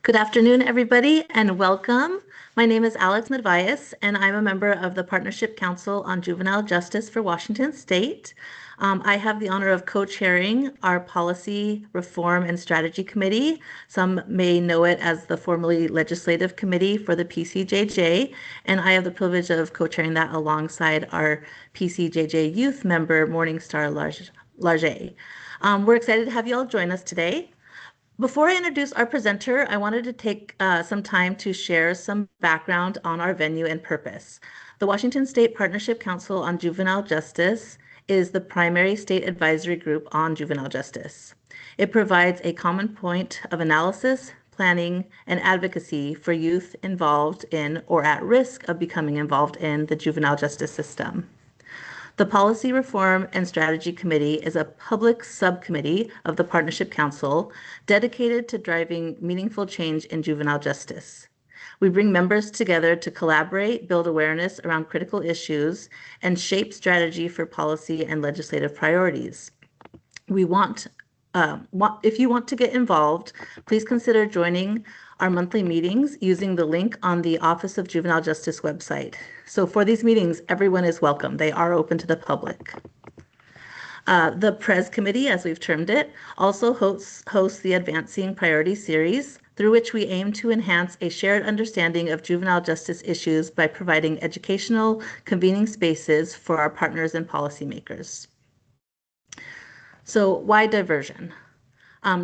Good afternoon, everybody, and welcome. My name is Alex Nadvias, and I'm a member of the Partnership Council on Juvenile Justice for Washington State. I have the honor of co-chairing our Policy Reform and Strategy Committee. Some may know it as the formerly Legislative Committee for the PCJJ, and I have the privilege of co-chairing that alongside our PCJJ youth member, Morningstar Large. We're excited to have you all join us today. Before I introduce our presenter, I wanted to take some time to share some background on our venue and purpose. The Washington State Partnership Council on Juvenile Justice is the primary state advisory group on juvenile justice. It provides a common point of analysis, planning, and advocacy for youth involved in or at risk of becoming involved in the juvenile justice system. The Policy Reform and Strategy Committee is a public subcommittee of the Partnership Council dedicated to driving meaningful change in juvenile justice. We bring members together to collaborate, build awareness around critical issues, and shape strategy for policy and legislative priorities. If you want to get involved, please consider joining our monthly meetings using the link on the Office of Juvenile Justice website. So for these meetings, everyone is welcome. They are open to the public. The Pres Committee, as we've termed it, also hosts the Advancing Priority Series, through which we aim to enhance a shared understanding of juvenile justice issues by providing educational, convening spaces for our partners and policymakers. So why diversion?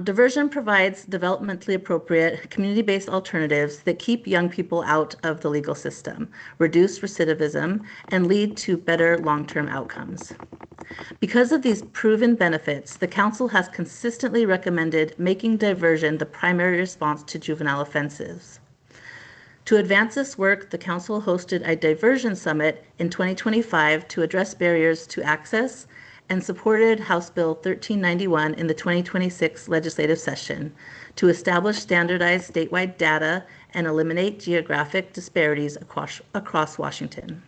Diversion provides developmentally appropriate, community-based alternatives that keep young people out of the legal system, reduce recidivism, and lead to better long-term outcomes. Because of these proven benefits, the Council has consistently recommended making diversion the primary response to juvenile offenses. To advance this work, the Council hosted a Diversion Summit in 2025 to address barriers to access and supported House Bill 1391 in the 2026 legislative session to establish standardized statewide data and eliminate geographic disparities across Washington.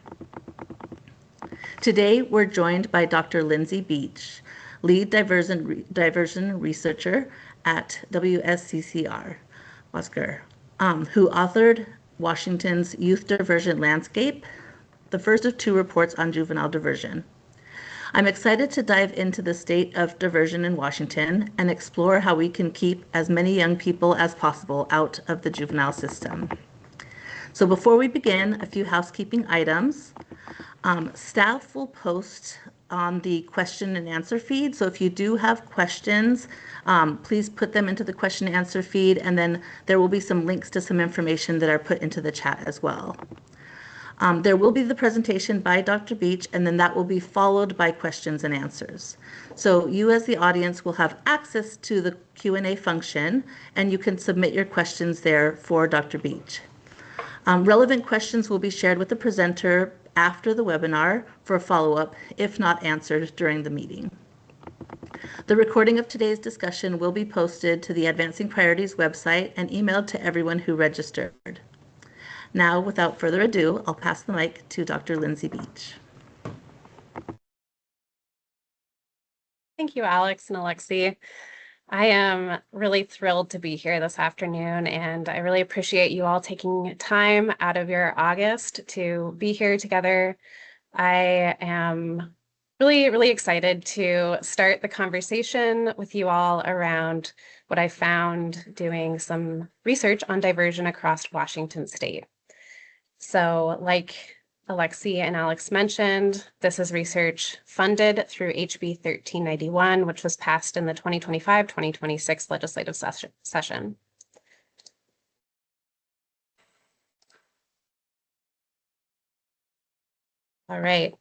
Today, we're joined by Dr. Lindsey Beach, lead diversion researcher at WSCCR, who authored Washington's Youth Diversion Landscape, the first of two reports on juvenile diversion. I'm excited to dive into the state of diversion in Washington and explore how we can keep as many young people as possible out of the juvenile system. So before we begin, a few housekeeping items. Staff will post on the question and answer feed. So if you do have questions, please put them into the question and answer feed, and then there will be some links to some information that are put into the chat as well. There will be the presentation by Dr. Beach, and then that will be followed by questions and answers. So you as the audience will have access to the Q&A function, and you can submit your questions there for Dr. Beach. Relevant questions will be shared with the presenter after the webinar for a follow-up, if not answered during the meeting. The recording of today's discussion will be posted to the Advancing Priorities website and emailed to everyone who registered. Now, without further ado, I'll pass the mic to Dr. Lindsey Beach. Thank you, Alex and Alexi. I am really thrilled to be here this afternoon, and I really appreciate you all taking time out of your August to be here together. I am really excited to start the conversation with you all around what I found doing some research on diversion across Washington State. So like Alexi and Alex mentioned, this is research funded through HB 1391, which was passed in the 2025-2026 legislative session. All right.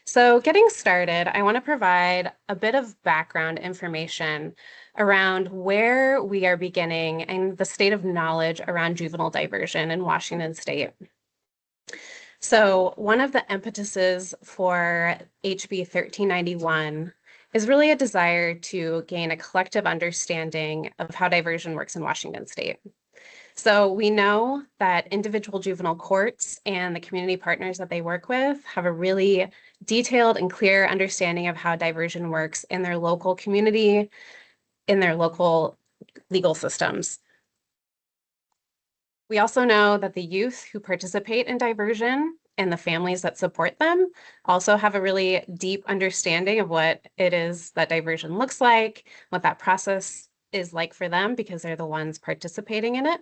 So getting started, I want to provide a bit of background information around where we are beginning and the state of knowledge around juvenile diversion in Washington State. So one of the impetuses for HB 1391 is really a desire to gain a collective understanding of how diversion works in Washington State. So we know that individual juvenile courts and the community partners that they work with have a really detailed and clear understanding of how diversion works in their local community, in their local legal systems. We also know that the youth who participate in diversion and the families that support them also have a really deep understanding of what it is that diversion looks like, what that process is like for them because they're the ones participating in it.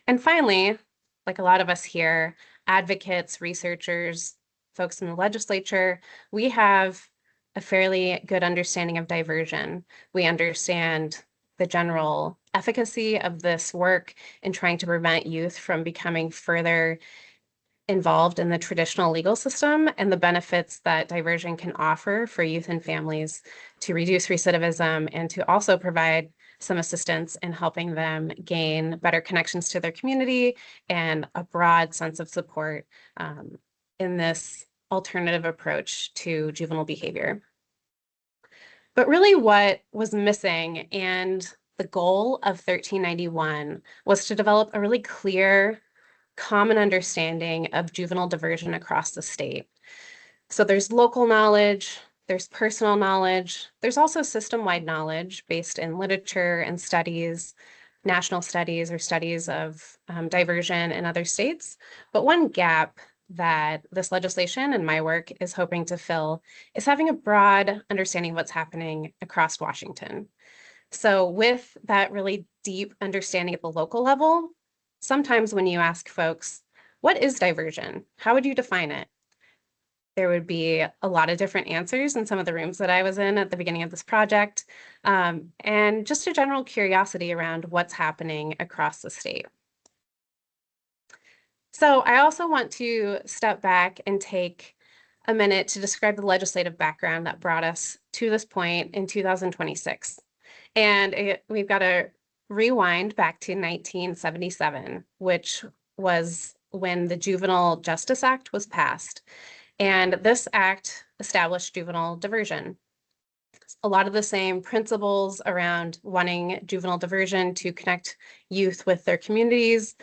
And finally, like a lot of us here, advocates, researchers, folks in the legislature, we have a fairly good understanding of diversion. We understand the general efficacy of this work in trying to prevent youth from becoming further involved in the traditional legal system and the benefits that diversion can offer for youth and families to reduce recidivism and to also provide some assistance in helping them gain better connections to their community and a broad sense of support in this alternative approach to juvenile behavior. But really what was missing and the goal of 1391 was to develop a really clear, common understanding of juvenile diversion across the state. So there's local knowledge, there's personal knowledge, there's also system-wide knowledge based in literature and studies, national studies or studies of diversion in other states. But one gap that this legislation and my work is hoping to fill is having a broad understanding of what's happening across Washington. So with that really deep understanding at the local level, sometimes when you ask folks, what is diversion? How would you define it? There would be a lot of different answers in some of the rooms that I was in at the beginning of this project, and just a general curiosity around what's happening across the state. So I also want to step back and take a minute to describe the legislative background that brought us to this point in 2026. And we've got to rewind back to 1977, which was when the Juvenile Justice Act was passed. And this act established juvenile diversion. A lot of the same principles around wanting juvenile diversion to connect youth with their communities,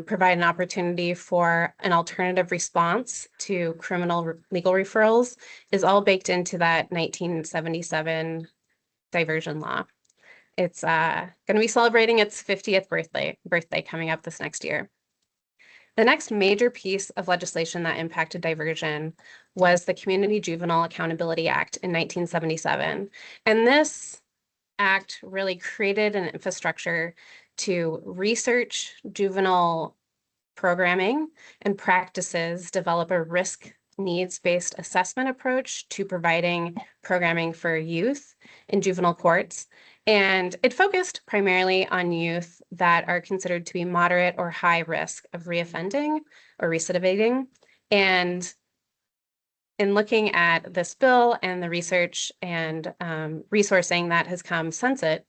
provide an opportunity for an alternative response to criminal legal referrals is all baked into that 1977 diversion law. It's going to be celebrating its 50th birthday coming up this next year. The next major piece of legislation that impacted diversion was the Community Juvenile Accountability Act in 1977. And this act really created an infrastructure to research juvenile programming and practices, develop a risk needs-based assessment approach to providing programming for youth in juvenile courts. And it focused primarily on youth that are considered to be moderate or high risk of reoffending or recidivating. And in looking at this bill and the research and resourcing that has come since it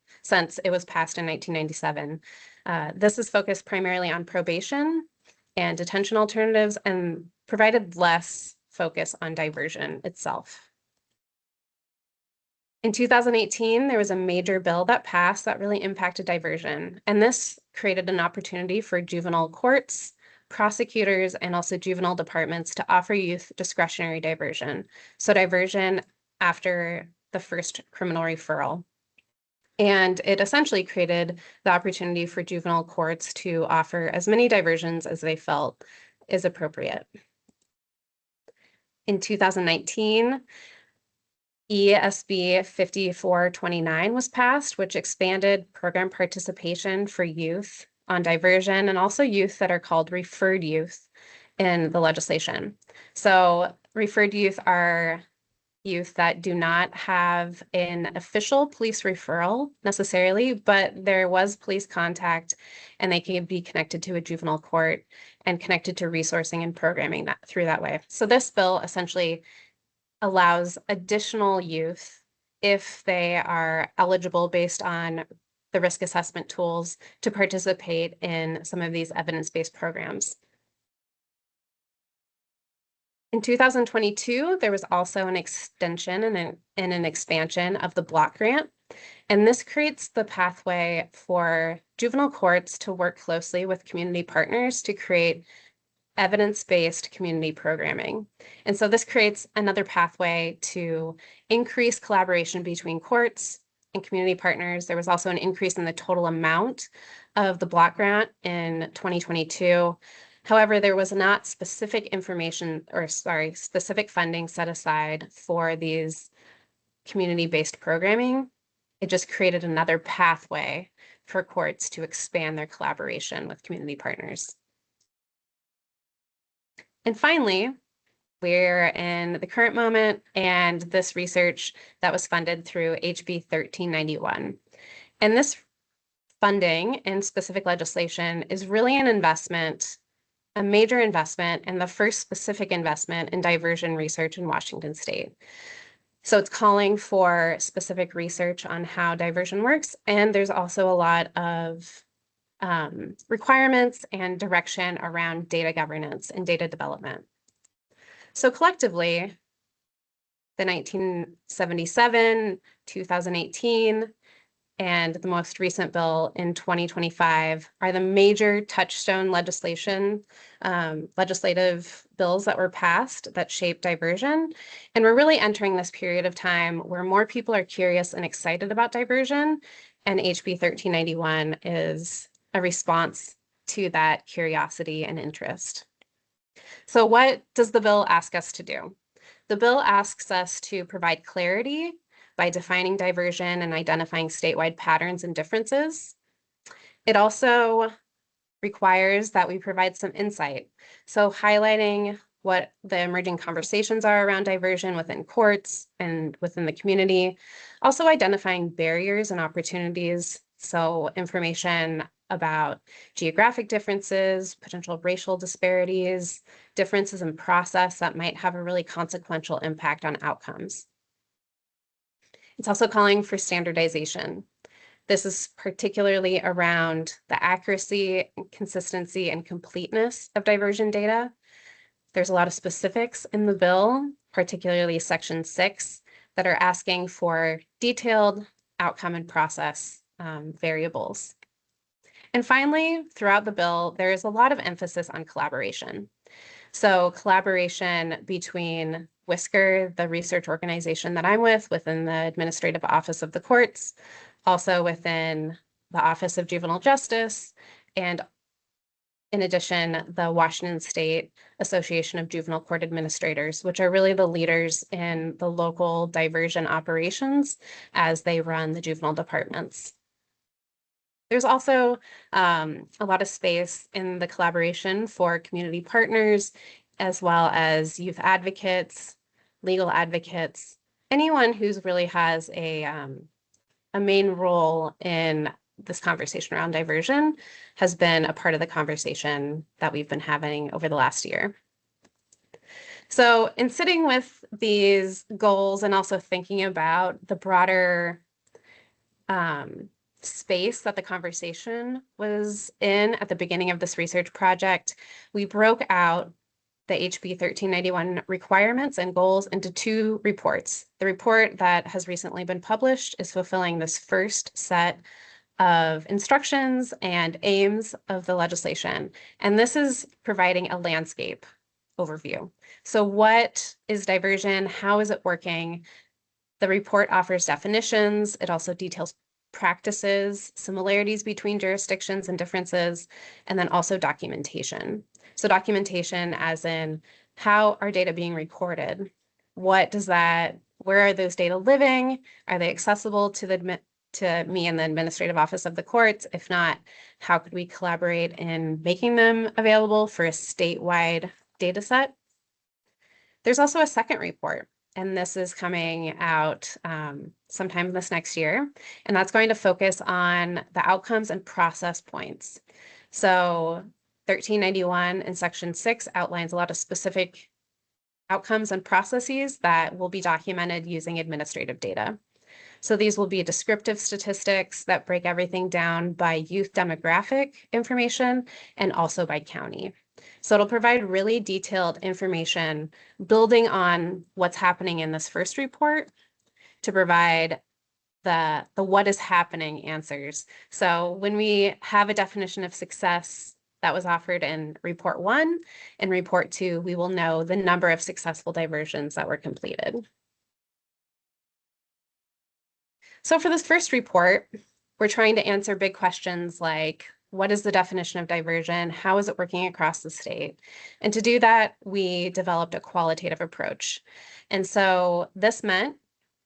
was passed in 1997, this is focused primarily on probation and detention alternatives and provided less focus on diversion itself. In 2018, there was a major bill that passed that really impacted diversion, and this created an opportunity for juvenile courts, prosecutors, and also juvenile departments to offer youth discretionary diversion. So diversion after the first criminal referral. And it essentially created the opportunity for juvenile courts to offer as many diversions as they felt is appropriate. In 2019, ESB 5429 was passed, which expanded program participation for youth on diversion and also youth that are called referred youth in the legislation. So referred youth are youth that do not have an official police referral necessarily, but there was police contact and they can be connected to a juvenile court and connected to resourcing and programming that through that way. So this bill essentially allows additional youth, if they are eligible based on the risk assessment tools, to participate in some of these evidence-based programs. In 2022, there was also an extension and an expansion of the block grant, and this creates the pathway for juvenile courts to work closely with community partners to create evidence-based community programming. And so this creates another pathway to increase collaboration between courts and community partners. There was also an increase in the total amount of the block grant in 2022. However, there was not specific specific funding set aside for these community-based programming. It just created another pathway for courts to expand their collaboration with community partners. And finally, we're in the current moment and this research that was funded through HB 1391. And this funding and specific legislation is really an investment, a major investment, and the first specific investment in diversion research in Washington State. So it's calling for specific research on how diversion works, and there's also a lot of requirements and direction around data governance and data development. So collectively, the 1977, 2018, and the most recent bill in 2025 are the major touchstone legislative bills that were passed that shape diversion. And we're really entering this period of time where more people are curious and excited about diversion, and HB 1391 is a response to that curiosity and interest. So what does the bill ask us to do? The bill asks us to provide clarity by defining diversion and identifying statewide patterns and differences. It also requires that we provide some insight. So highlighting what the emerging conversations are around diversion within courts and within the community. Also identifying barriers and opportunities. So information about geographic differences, potential racial disparities, differences in process that might have a really consequential impact on outcomes. It's also calling for standardization. This is particularly around the accuracy, consistency, and completeness of diversion data. There's a lot of specifics in the bill, particularly Section 6, that are asking for detailed outcome and process variables. And finally, throughout the bill, there is a lot of emphasis on collaboration. So collaboration between Whisker, the research organization that I'm with, within the Administrative Office of the Courts, also within the Office of Juvenile Justice, and in addition, the Washington State Association of Juvenile Court Administrators, which are really the leaders in the local diversion operations as they run the juvenile departments. There's also a lot of space in the collaboration for community partners, as well as youth advocates, legal advocates, anyone who's really has a main role in this conversation around diversion has been a part of the conversation that we've been having over the last year. So in sitting with these goals and also thinking about the broader space that the conversation was in at the beginning of this research project, we broke out the HB 1391 requirements and goals into two reports. The report that has recently been published is fulfilling this first set of instructions and aims of the legislation. And this is providing a landscape overview. So what is diversion? How is it working? The report offers definitions. It also details practices, similarities between jurisdictions and differences, and then also documentation. So documentation as in how are data being recorded? What does that, where are those data living? Are they accessible to me and the Administrative Office of the Courts? If not, how could we collaborate in making them available for a statewide data set? There's also a second report, and this is coming out sometime this next year, and that's going to focus on the outcomes and process points. So 1391 in Section 6 outlines a lot of specific outcomes and processes that will be documented using administrative data. So these will be descriptive statistics that break everything down by youth demographic information and also by county. So it'll provide really detailed information building on what's happening in this first report to provide the what is happening answers. So when we have a definition of success that was offered in report 1 and report 2, we will know the number of successful diversions that were completed. So for this first report, we're trying to answer big questions like, what is the definition of diversion? How is it working across the state? And to do that, we developed a qualitative approach. And so this meant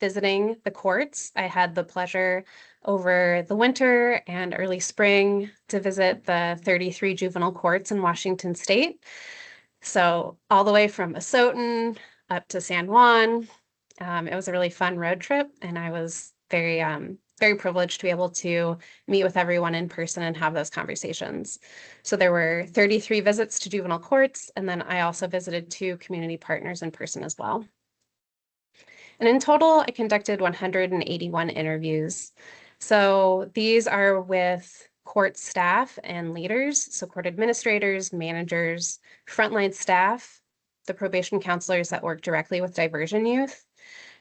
visiting the courts. I had the pleasure over the winter and early spring to visit the 33 juvenile courts in Washington state. So all the way from Asotin up to San Juan. It was a really fun road trip, and I was very privileged to be able to meet with everyone in person and have those conversations. So there were 33 visits to juvenile courts, and then I also visited 2 community partners in person as well. And in total, I conducted 181 interviews. So these are with court staff and leaders, so court administrators, managers, frontline staff, the probation counselors that work directly with diversion youth,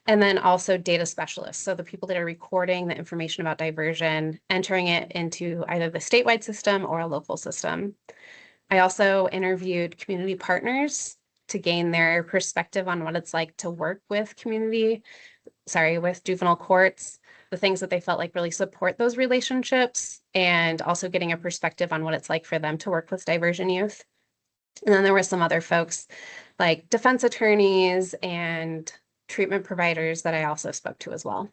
and then also data specialists, so the people that are recording the information about diversion, entering it into either the statewide system or a local system. I also interviewed community partners to gain their perspective on what it's like to work with with juvenile courts, the things that they felt like really support those relationships, and also getting a perspective on what it's like for them to work with diversion youth. And then there were some other folks like defense attorneys and treatment providers that I also spoke to as well.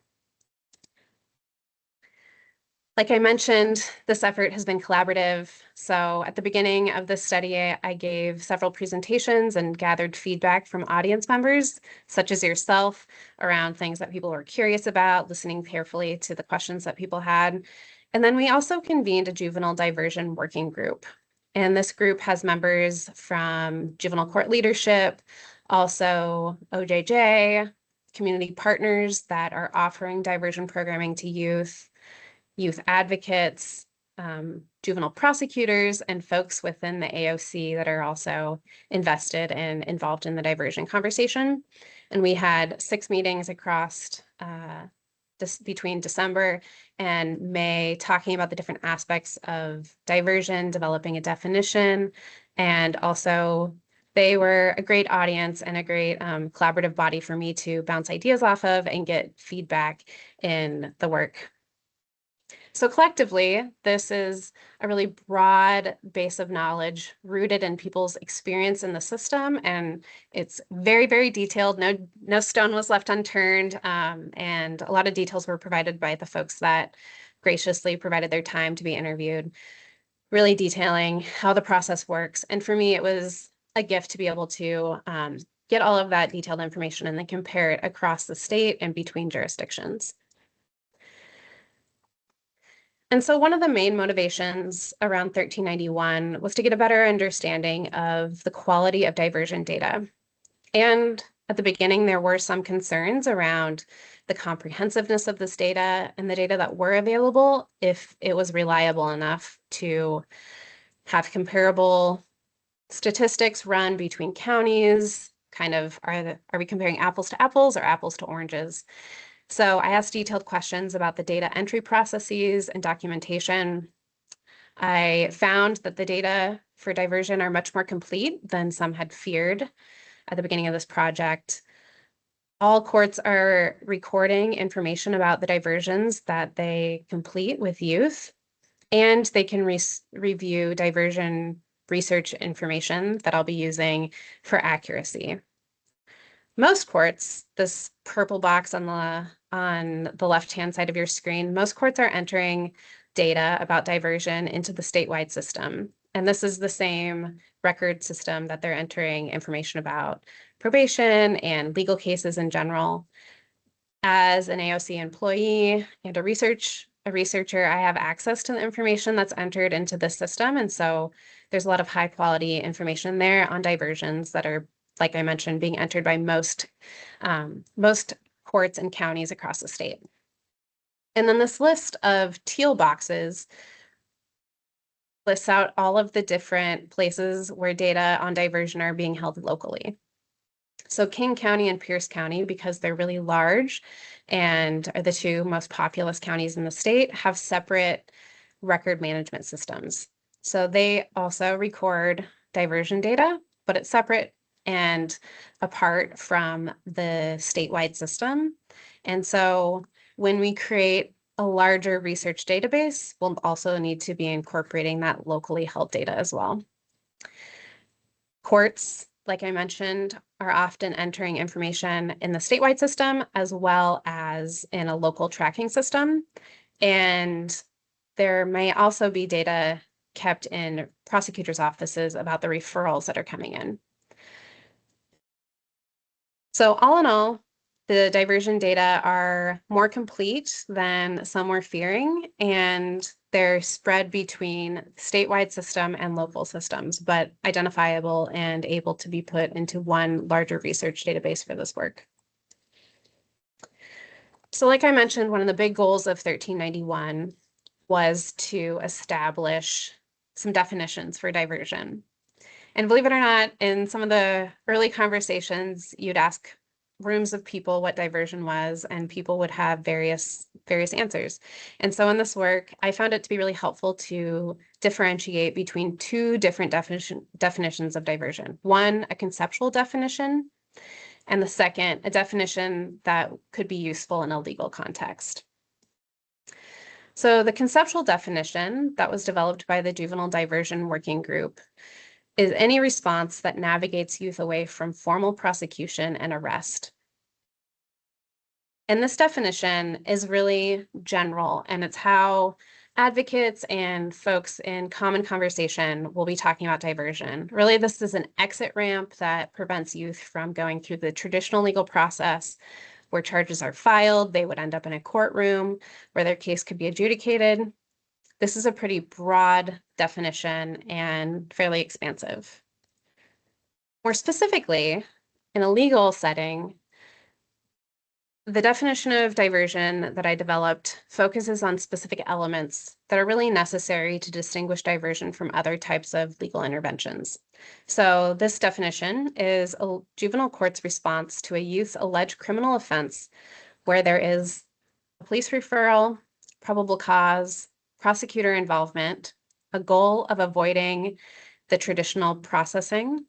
Like I mentioned, this effort has been collaborative. So at the beginning of this study, I gave several presentations and gathered feedback from audience members, such as yourself, around things that people were curious about, listening carefully to the questions that people had. And then we also convened a juvenile diversion working group. And this group has members from juvenile court leadership, also OJJ, community partners that are offering diversion programming to youth, youth advocates, juvenile prosecutors, and folks within the AOC that are also invested and involved in the diversion conversation. And we had 6 meetings across between December and May, talking about the different aspects of diversion, developing a definition, and also they were a great audience and a great collaborative body for me to bounce ideas off of and get feedback in the work. So collectively, this is a really broad base of knowledge rooted in people's experience in the system, and it's very, very detailed. No stone was left unturned, and a lot of details were provided by the folks that graciously provided their time to be interviewed, really detailing how the process works. And for me, it was a gift to be able to get all of that detailed information and then compare it across the state and between jurisdictions. And so one of the main motivations around 1391 was to get a better understanding of the quality of diversion data. And at the beginning, there were some concerns around the comprehensiveness of this data and the data that were available, if it was reliable enough to have comparable statistics run between counties, kind of are we comparing apples to apples or apples to oranges? So I asked detailed questions about the data entry processes and documentation. I found that the data for diversion are much more complete than some had feared at the beginning of this project. All courts are recording information about the diversions that they complete with youth, and they can review diversion research information that I'll be using for accuracy. Most courts, this purple box on the left-hand side of your screen, most courts are entering data about diversion into the statewide system. And this is the same record system that they're entering information about probation and legal cases in general. As an AOC employee and a researcher, I have access to the information that's entered into the system. And so there's a lot of high quality information there on diversions that are, like I mentioned, being entered by most courts and counties across the state. And then this list of teal boxes lists out all of the different places where data on diversion are being held locally. So King County and Pierce County, because they're really large and are the 2 most populous counties in the state, have separate record management systems. So they also record diversion data, but it's separate and apart from the statewide system. And so when we create a larger research database, we'll also need to be incorporating that locally held data as well. Courts, like I mentioned, are often entering information in the statewide system as well as in a local tracking system. And there may also be data kept in prosecutors' offices about the referrals that are coming in. So all in all, the diversion data are more complete than some were fearing, and they're spread between statewide system and local systems, but identifiable and able to be put into one larger research database for this work. So like I mentioned, one of the big goals of 1391 was to establish some definitions for diversion. And believe it or not, in some of the early conversations, you'd ask rooms of people what diversion was, and people would have various answers. And so in this work, I found it to be really helpful to differentiate between two different definitions of diversion. One, a conceptual definition, and the second, a definition that could be useful in a legal context. So the conceptual definition that was developed by the Juvenile Diversion Working Group is any response that navigates youth away from formal prosecution and arrest. And this definition is really general, and it's how advocates and folks in common conversation will be talking about diversion. Really, this is an exit ramp that prevents youth from going through the traditional legal process where charges are filed. They would end up in a courtroom where their case could be adjudicated. This is a pretty broad definition and fairly expansive. More specifically, in a legal setting, the definition of diversion that I developed focuses on specific elements that are really necessary to distinguish diversion from other types of legal interventions. So this definition is a juvenile court's response to a youth's alleged criminal offense where there is a police referral, probable cause, prosecutor involvement, a goal of avoiding the traditional processing,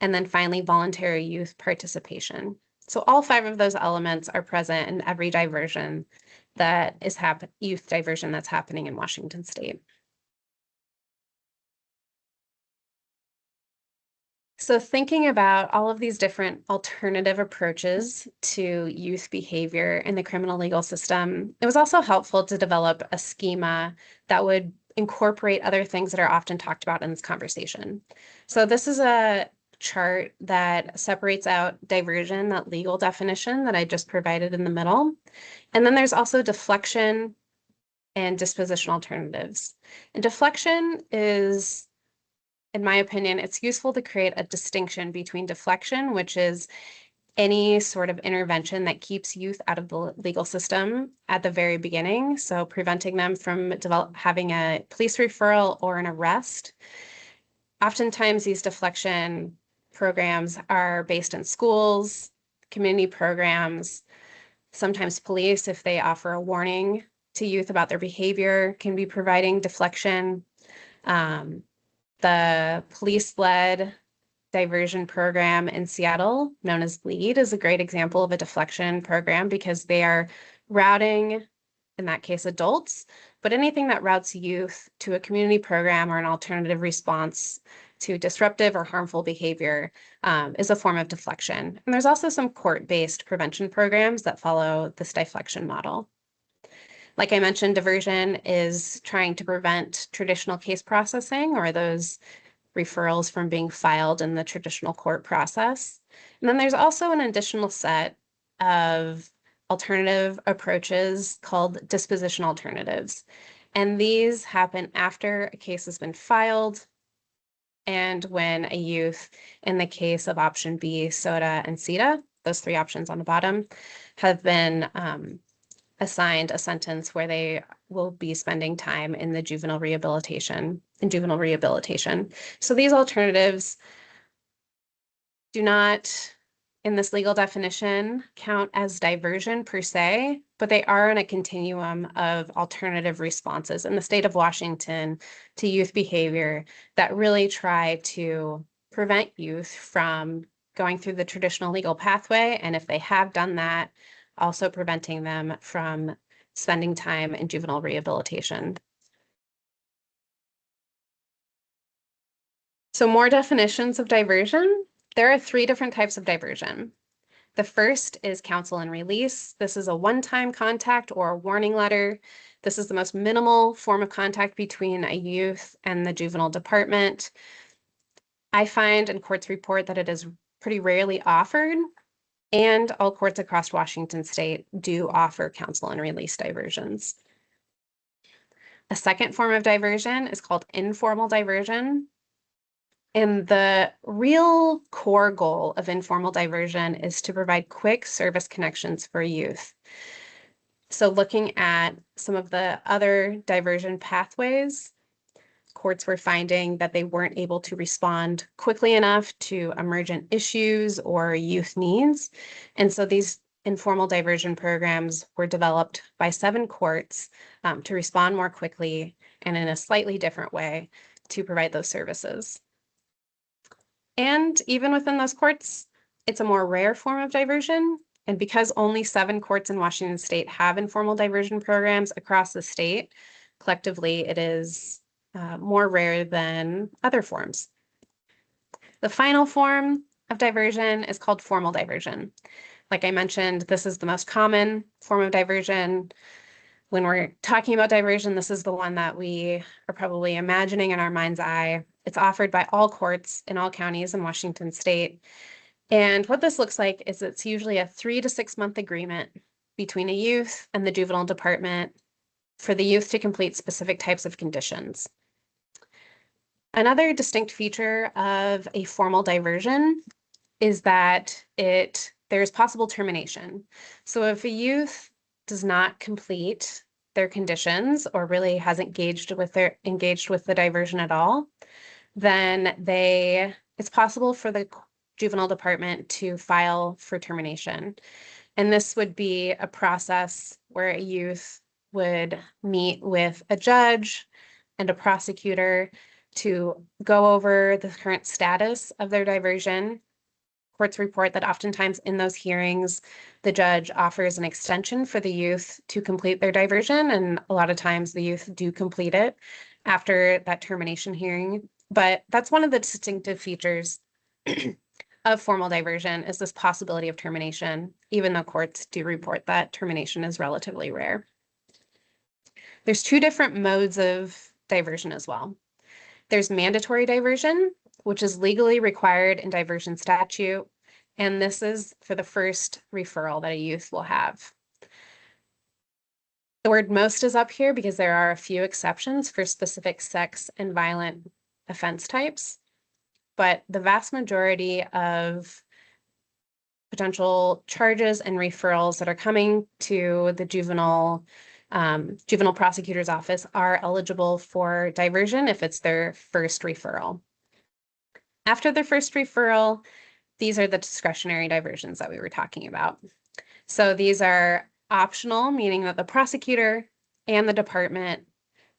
and then finally voluntary youth participation. So all 5 of those elements are present in every diversion that is youth diversion that's happening in Washington State. So thinking about all of these different alternative approaches to youth behavior in the criminal legal system, it was also helpful to develop a schema that would incorporate other things that are often talked about in this conversation. So this is a chart that separates out diversion, that legal definition that I just provided in the middle. And then there's also deflection and disposition alternatives. And deflection is, in my opinion, it's useful to create a distinction between deflection, which is any sort of intervention that keeps youth out of the legal system at the very beginning, so preventing them from having a police referral or an arrest. Oftentimes, these deflection programs are based in schools, community programs, sometimes police, if they offer a warning to youth about their behavior, can be providing deflection. The police-led diversion program in Seattle, known as LEAD, is a great example of a deflection program because they are routing, in that case, adults, but anything that routes youth to a community program or an alternative response to disruptive or harmful behavior is a form of deflection. And there's also some court-based prevention programs that follow this deflection model. Like I mentioned, diversion is trying to prevent traditional case processing or those referrals from being filed in the traditional court process. And then there's also an additional set of alternative approaches called disposition alternatives. And these happen after a case has been filed and when a youth, in the case of option B, SOTA and CETA, those 3 options on the bottom, have been assigned a sentence where they will be spending time in the juvenile rehabilitation. So these alternatives do not, in this legal definition, count as diversion per se, but they are in a continuum of alternative responses in the state of Washington to youth behavior that really try to prevent youth from going through the traditional legal pathway. And if they have done that, also preventing them from spending time in juvenile rehabilitation. So more definitions of diversion. There are 3 different types of diversion. The first is counsel and release. This is a one-time contact or a warning letter. This is the most minimal form of contact between a youth and the juvenile department. I find and courts report that it is pretty rarely offered, and all courts across Washington state do offer counsel and release diversions. A second form of diversion is called informal diversion. And the real core goal of informal diversion is to provide quick service connections for youth. So looking at some of the other diversion pathways, courts were finding that they weren't able to respond quickly enough to emergent issues or youth needs. And so these informal diversion programs were developed by 7 courts to respond more quickly and in a slightly different way to provide those services. And even within those courts, it's a more rare form of diversion. And because only 7 courts in Washington state have informal diversion programs across the state, collectively, it is more rare than other forms. The final form of diversion is called formal diversion. Like I mentioned, this is the most common form of diversion. When we're talking about diversion, this is the one that we are probably imagining in our mind's eye. It's offered by all courts in all counties in Washington state. And what this looks like is it's usually a 3 to 6 month agreement between a youth and the juvenile department for the youth to complete specific types of conditions. Another distinct feature of a formal diversion is that there's possible termination. So if a youth does not complete their conditions or really hasn't engaged with the diversion at all, then it's possible for the juvenile department to file for termination. And this would be a process where a youth would meet with a judge and a prosecutor to go over the current status of their diversion. Courts report that oftentimes in those hearings, the judge offers an extension for the youth to complete their diversion, and a lot of times the youth do complete it after that termination hearing. But that's one of the distinctive features of formal diversion, is this possibility of termination, even though courts do report that termination is relatively rare. There's 2 different modes of diversion as well. There's mandatory diversion, which is legally required in diversion statute, and this is for the first referral that a youth will have. The word most is up here because there are a few exceptions for specific sex and violent offense types, but the vast majority of potential charges and referrals that are coming to the juvenile prosecutor's office are eligible for diversion if it's their first referral. After their first referral, these are the discretionary diversions that we were talking about. So these are optional, meaning that the prosecutor and the department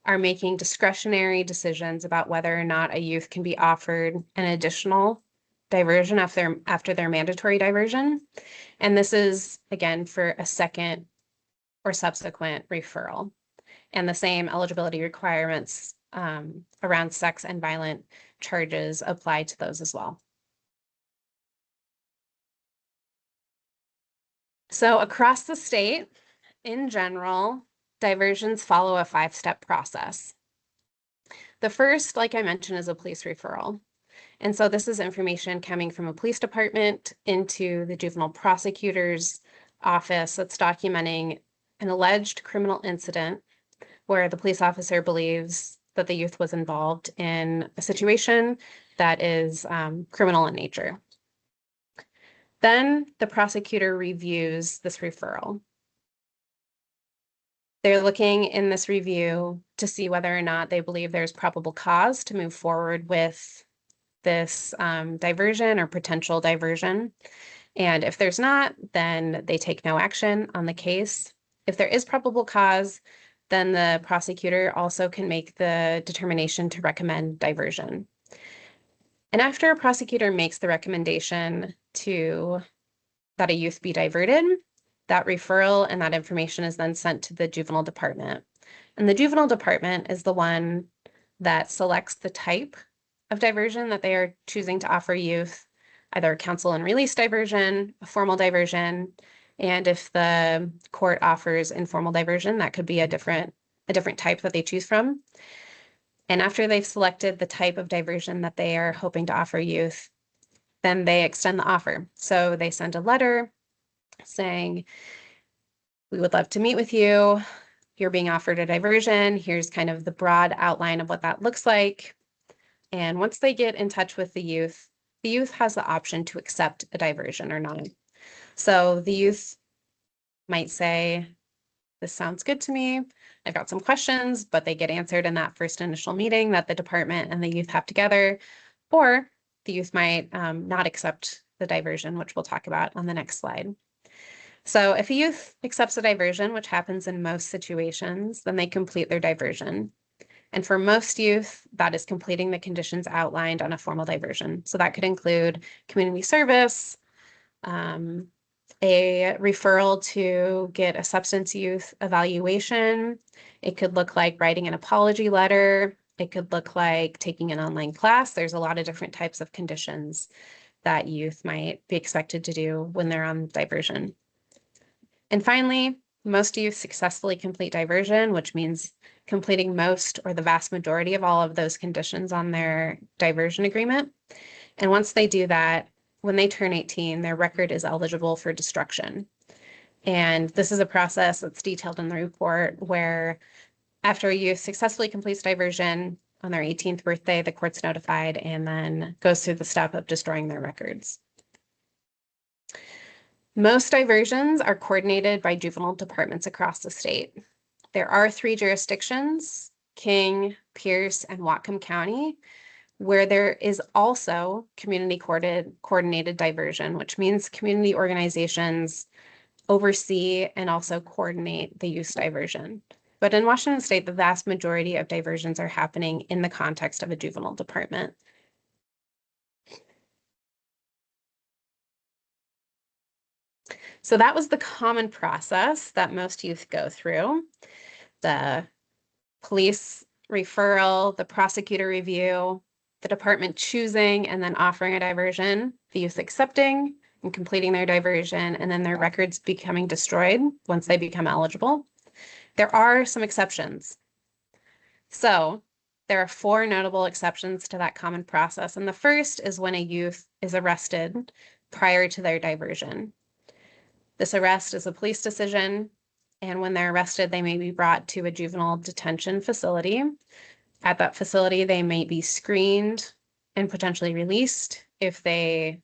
are making discretionary decisions about whether or not a youth can be offered an additional diversion after their mandatory diversion. And this is, again, for a second or subsequent referral. And the same eligibility requirements around sex and violent charges apply to those as well. So across the state, in general, diversions follow a 5-step process. The first, like I mentioned, is a police referral. And so this is information coming from a police department into the juvenile prosecutor's office that's documenting an alleged criminal incident where the police officer believes that the youth was involved in a situation that is criminal in nature. Then the prosecutor reviews this referral. They're looking in this review to see whether or not they believe there's probable cause to move forward with this diversion or potential diversion. And if there's not, then they take no action on the case. If there is probable cause, then the prosecutor also can make the determination to recommend diversion. And after a prosecutor makes the recommendation that a youth be diverted, That referral and that information is then sent to the juvenile department. And the juvenile department is the one that selects the type of diversion that they are choosing to offer youth, either counsel and release diversion, a formal diversion, and if the court offers informal diversion, that could be a different type that they choose from. And after they've selected the type of diversion that they are hoping to offer youth, then they extend the offer. So they send a letter saying, we would love to meet with you. You're being offered a diversion. Here's kind of the broad outline of what that looks like. And once they get in touch with the youth has the option to accept a diversion or not. So the youth might say, this sounds good to me. I've got some questions, but they get answered in that first initial meeting that the department and the youth have together. Or the youth might not accept the diversion, which we'll talk about on the next slide. So if a youth accepts a diversion, which happens in most situations, then they complete their diversion. And for most youth, that is completing the conditions outlined on a formal diversion. So that could include community service, a referral to get a substance use evaluation. It could look like writing an apology letter. It could look like taking an online class. There's a lot of different types of conditions that youth might be expected to do when they're on diversion. And finally, most youth successfully complete diversion, which means completing most or the vast majority of all of those conditions on their diversion agreement. And once they do that, when they turn 18, their record is eligible for destruction. And this is a process that's detailed in the report where after a youth successfully completes diversion on their 18th birthday, the court's notified and then goes through the step of destroying their records. Most diversions are coordinated by juvenile departments across the state. There are 3 jurisdictions, King, Pierce, and Whatcom County, where there is also community coordinated diversion, which means community organizations oversee and also coordinate the youth diversion. But in Washington State, the vast majority of diversions are happening in the context of a juvenile department. So that was the common process that most youth go through. The police referral, the prosecutor review, the department choosing and then offering a diversion, the youth accepting and completing their diversion, and then their records becoming destroyed once they become eligible. There are some exceptions. So there are 4 notable exceptions to that common process. And the first is when a youth is arrested prior to their diversion. This arrest is a police decision, and when they're arrested, they may be brought to a juvenile detention facility. At that facility, they may be screened and potentially released if the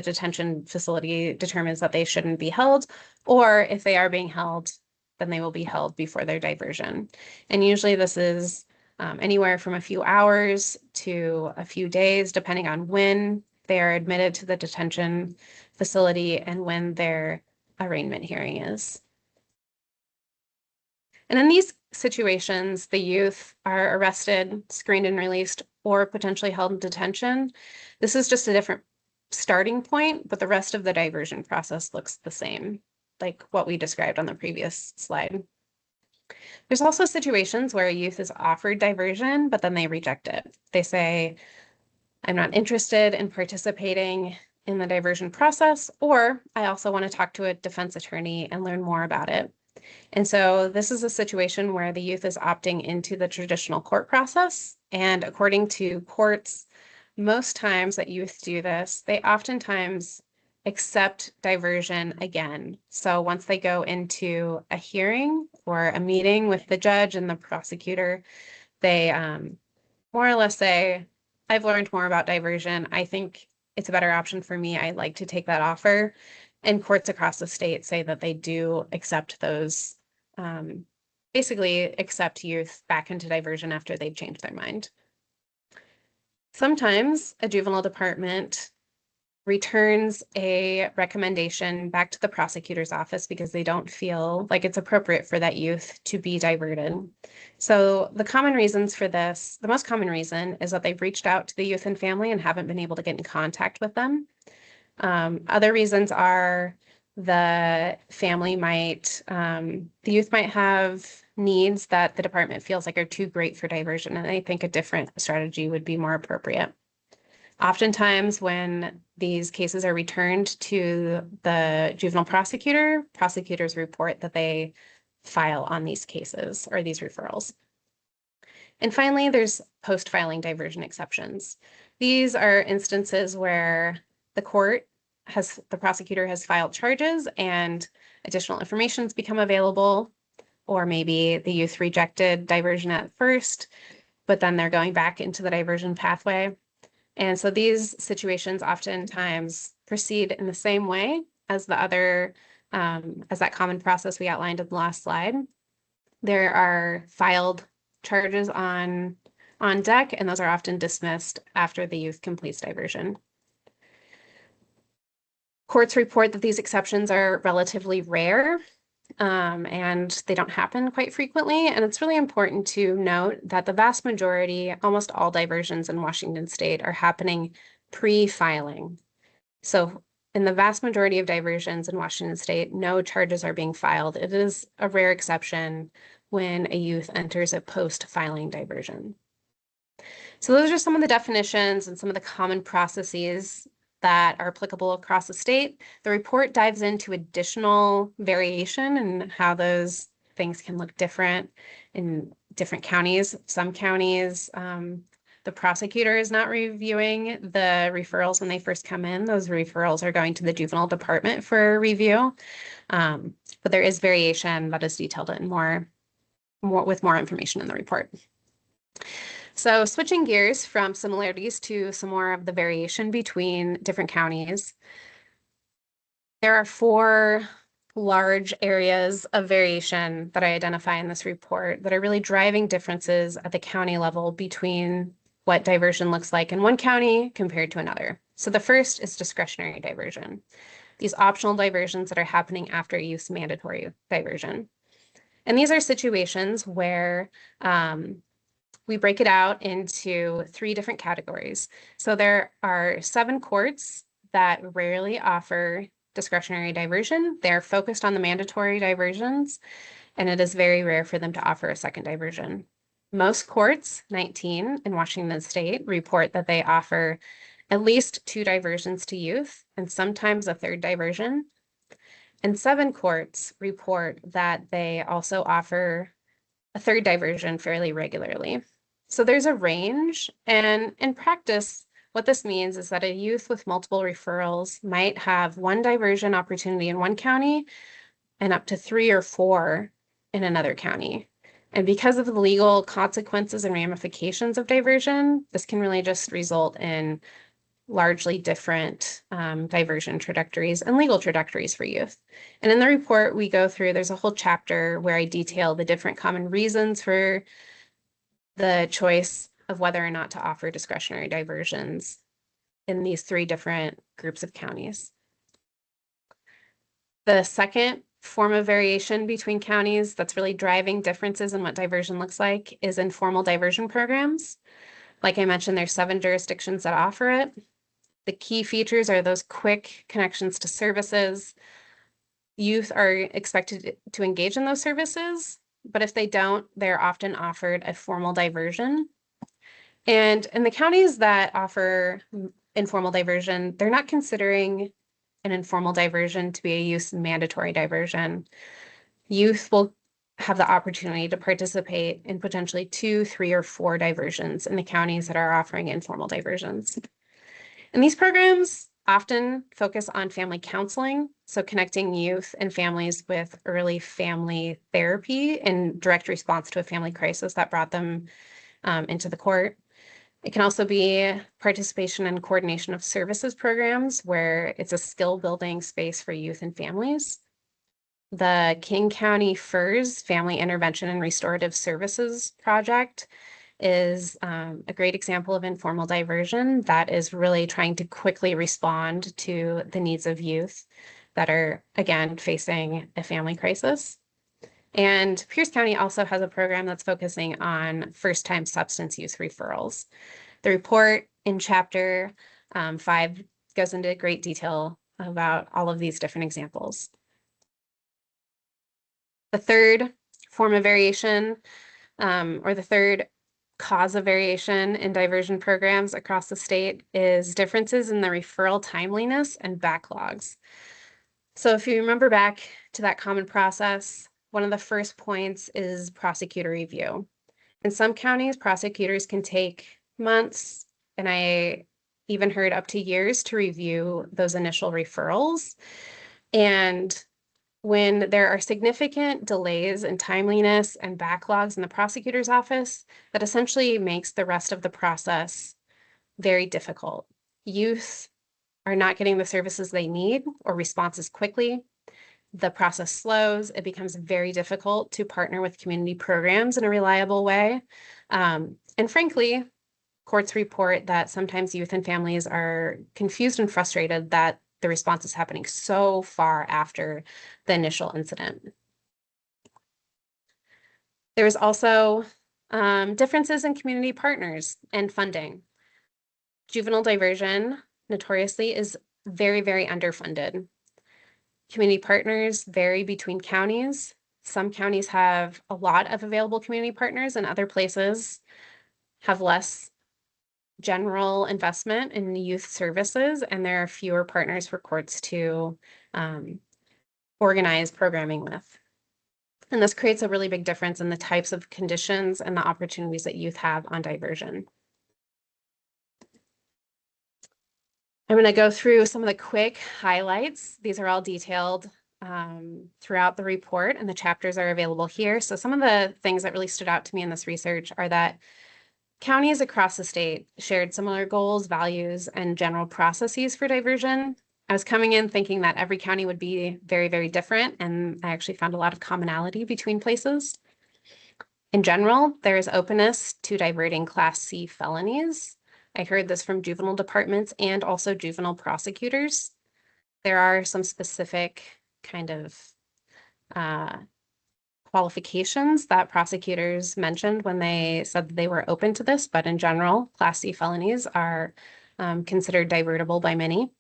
detention facility determines that they shouldn't be held, or if they are being held, then they will be held before their diversion. And usually this is anywhere from a few hours to a few days, depending on when they are admitted to the detention facility and when their arraignment hearing is. And in these situations, the youth are arrested, screened and released, or potentially held in detention. This is just a different starting point, but the rest of the diversion process looks the same, like what we described on the previous slide. There's also situations where a youth is offered diversion, but then they reject it. They say, I'm not interested in participating in the diversion process, or I also want to talk to a defense attorney and learn more about it. And so this is a situation where the youth is opting into the traditional court process. And according to courts, most times that youth do this, they oftentimes accept diversion again. So once they go into a hearing or a meeting with the judge and the prosecutor, they more or less say, I've learned more about diversion. I think it's a better option for me. I'd like to take that offer. And courts across the state say that they do accept those, basically accept youth back into diversion after they've changed their mind. Sometimes a juvenile department returns a recommendation back to the prosecutor's office because they don't feel like it's appropriate for that youth to be diverted. So the common reasons for this, the most common reason is that they've reached out to the youth and family and haven't been able to get in contact with them. Other reasons are the youth might have needs that the department feels like are too great for diversion, and I think a different strategy would be more appropriate. Oftentimes, when these cases are returned to the juvenile prosecutor, prosecutors report that they file on these cases or these referrals. And finally, there's post-filing diversion exceptions. These are instances where the prosecutor has filed charges and additional information has become available, or maybe the youth rejected diversion at first, but then they're going back into the diversion pathway. And so these situations oftentimes proceed in the same way as the other, as that common process we outlined in the last slide. There are filed charges on deck, and those are often dismissed after the youth completes diversion. Courts report that these exceptions are relatively rare, and they don't happen quite frequently. And it's really important to note that the vast majority, almost all diversions in Washington state are happening pre-filing. So in the vast majority of diversions in Washington state, no charges are being filed. It is a rare exception when a youth enters a post-filing diversion. So those are some of the definitions and some of the common processes that are applicable across the state. The report dives into additional variation and how those things can look different in different counties. Some counties, the prosecutor is not reviewing the referrals when they first come in. Those referrals are going to the juvenile department for review. But there is variation that is detailed in with more information in the report. So switching gears from similarities to some more of the variation between different counties, there are 4 large areas of variation that I identify in this report that are really driving differences at the county level between what diversion looks like in one county compared to another. So the first is discretionary diversion, these optional diversions that are happening after a youth's mandatory diversion. And these are situations where we break it out into 3 different categories. So there are 7 courts that rarely offer discretionary diversion. They're focused on the mandatory diversions, and it is very rare for them to offer a second diversion. Most courts, 19 in Washington state, report that they offer at least 2 diversions to youth and sometimes a 3rd diversion. And 7 courts report that they also offer a 3rd diversion fairly regularly. So there's a range, and in practice, what this means is that a youth with multiple referrals might have 1 diversion opportunity in one county and up to 3 or 4 in another county. And because of the legal consequences and ramifications of diversion, this can really just result in largely different diversion trajectories and legal trajectories for youth. And in the report we go through, there's a whole chapter where I detail the different common reasons for the choice of whether or not to offer discretionary diversions in these 3 different groups of counties. The second form of variation between counties that's really driving differences in what diversion looks like is informal diversion programs. Like I mentioned, there's 7 jurisdictions that offer it. The key features are those quick connections to services. Youth are expected to engage in those services, but if they don't, they're often offered a formal diversion. And in the counties that offer informal diversion, they're not considering an informal diversion to be a youth mandatory diversion. Youth will have the opportunity to participate in potentially 2, 3, or 4 diversions in the counties that are offering informal diversions. And these programs often focus on family counseling, so connecting youth and families with early family therapy in direct response to a family crisis that brought them into the court. It can also be participation and coordination of services programs where it's a skill building space for youth and families. The King County FERS Family Intervention and Restorative Services Project is a great example of informal diversion that is really trying to quickly respond to the needs of youth that are, again, facing a family crisis. And Pierce County also has a program that's focusing on first-time substance use referrals. The report in chapter 5 goes into great detail about all of these different examples. The third form of variation, or the third cause of variation in diversion programs across the state, is differences in the referral timeliness and backlogs. So if you remember back to that common process, one of the first points is prosecutor review. In some counties, prosecutors can take months, and I even heard up to years to review those initial referrals. And when there are significant delays in timeliness and backlogs in the prosecutor's office, that essentially makes the rest of the process very difficult. Youth are not getting the services they need or responses quickly. The process slows. It becomes very difficult to partner with community programs in a reliable way. And frankly, courts report that sometimes youth and families are confused and frustrated that the response is happening so far after the initial incident. There's also differences in community partners and funding. Juvenile diversion notoriously is very, very underfunded. Community partners vary between counties. Some counties have a lot of available community partners, and other places have less general investment in youth services, and there are fewer partners for courts to organize programming with. And this creates a really big difference in the types of conditions and the opportunities that youth have on diversion. I'm going to go through some of the quick highlights. These are all detailed throughout the report, and the chapters are available here. So some of the things that really stood out to me in this research are that counties across the state shared similar goals, values, and general processes for diversion. I was coming in thinking that every county would be very, very different, and I actually found a lot of commonality between places. In general, there is openness to diverting Class C felonies. I heard this from juvenile departments and also juvenile prosecutors. There are some specific kind of qualifications that prosecutors mentioned when they said that they were open to this, but in general, Class C felonies are considered divertible by many.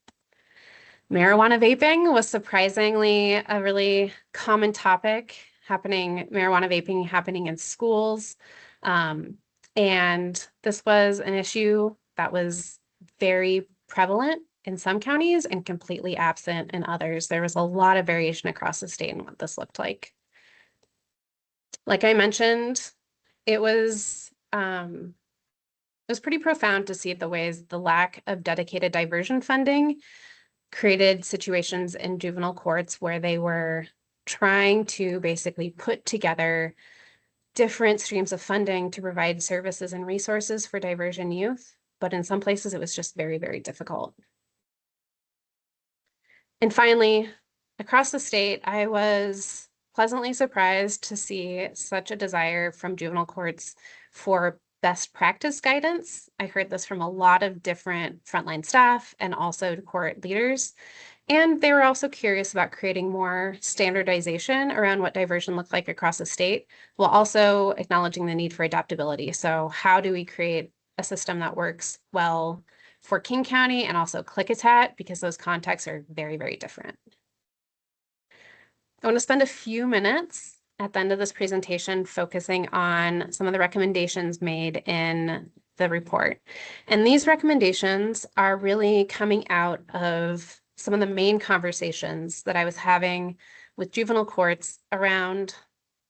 Marijuana vaping was surprisingly a really common topic marijuana vaping happening in schools. And this was an issue that was very prevalent in some counties and completely absent in others. There was a lot of variation across the state in what this looked like. Like I mentioned, it was pretty profound to see the ways the lack of dedicated diversion funding created situations in juvenile courts where they were trying to basically put together different streams of funding to provide services and resources for diversion youth. But in some places, it was just very, very difficult. And finally, across the state, I was pleasantly surprised to see such a desire from juvenile courts for best practice guidance. I heard this from a lot of different frontline staff and also court leaders. And they were also curious about creating more standardization around what diversion looked like across the state, while also acknowledging the need for adaptability. So how do we create a system that works well for King County and also Klickitat, because those contexts are very, very different. I want to spend a few minutes at the end of this presentation focusing on some of the recommendations made in the report. And these recommendations are really coming out of some of the main conversations that I was having with juvenile courts around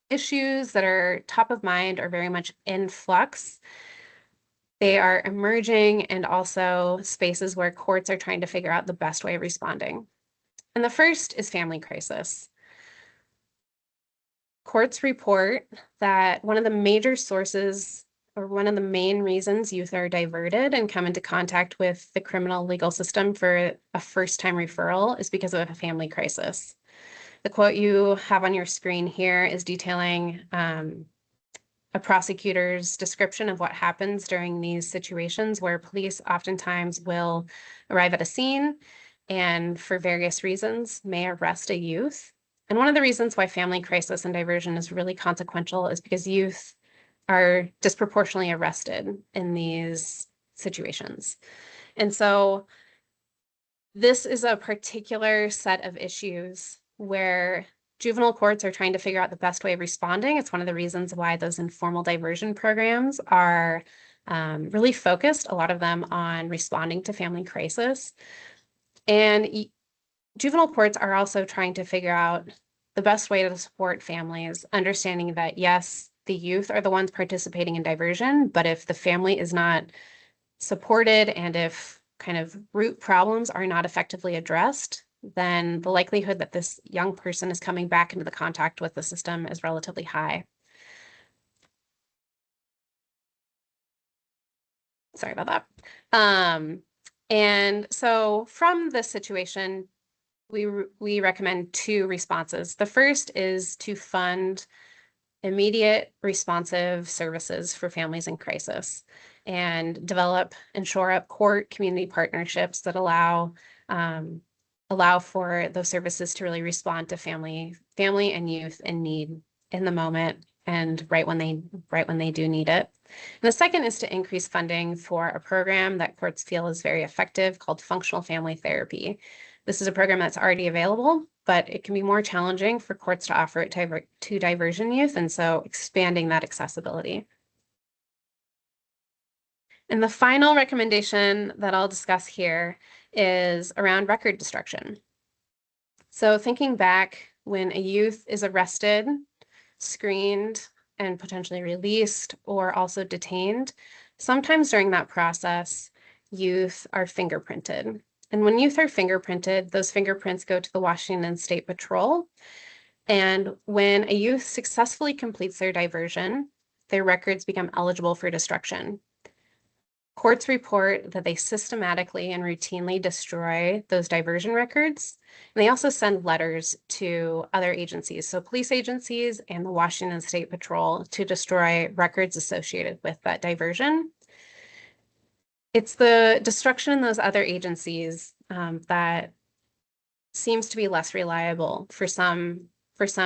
issues that are top of mind or very much in flux. They are emerging, and also spaces where courts are trying to figure out the best way of responding. And the first is family crisis. Courts report that one of the major sources or one of the main reasons youth are diverted and come into contact with the criminal legal system for a first-time referral is because of a family crisis. The quote you have on your screen here is detailing a prosecutor's description of what happens during these situations where police oftentimes will arrive at a scene and for various reasons may arrest a youth. And one of the reasons why family crisis and diversion is really consequential is because youth are disproportionately arrested in these situations. And so This is a particular set of issues where juvenile courts are trying to figure out the best way of responding. It's one of the reasons why those informal diversion programs are really focused, a lot of them on responding to family crisis. And juvenile courts are also trying to figure out the best way to support families, understanding that, yes, the youth are the ones participating in diversion, but if the family is not supported and if kind of root problems are not effectively addressed, then the likelihood that this young person is coming back into the contact with the system is relatively high. Sorry about that. And so from this situation, we recommend two responses. The first is to fund immediate responsive services for families in crisis and develop and shore up court community partnerships that allow for those services to really respond to family and youth in need in the moment and right when they do need it. And the second is to increase funding for a program that courts feel is very effective called functional family therapy. This is a program that's already available, but it can be more challenging for courts to offer it to diversion youth, and so expanding that accessibility. And the final recommendation that I'll discuss here is around record destruction. So thinking back, when a youth is arrested, screened, and potentially released or also detained, sometimes during that process, youth are fingerprinted. And when youth are fingerprinted, those fingerprints go to the Washington State Patrol. And when a youth successfully completes their diversion, their records become eligible for destruction. Courts report that they systematically and routinely destroy those diversion records. And they also send letters to other agencies, so police agencies and the Washington State Patrol, to destroy records associated with that diversion. It's the destruction in those other agencies that seems to be less reliable for some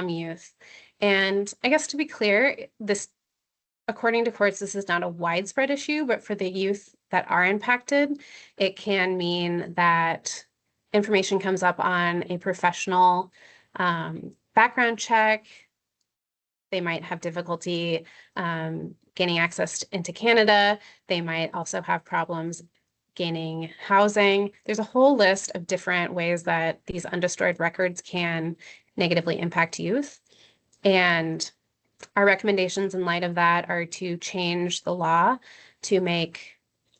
youth. And I guess to be clear, this, according to courts, this is not a widespread issue, but for the youth that are impacted, it can mean that information comes up on a professional background check. They might have difficulty gaining access into Canada. They might also have problems gaining housing. There's a whole list of different ways that these undestroyed records can negatively impact youth. And our recommendations in light of that are to change the law to make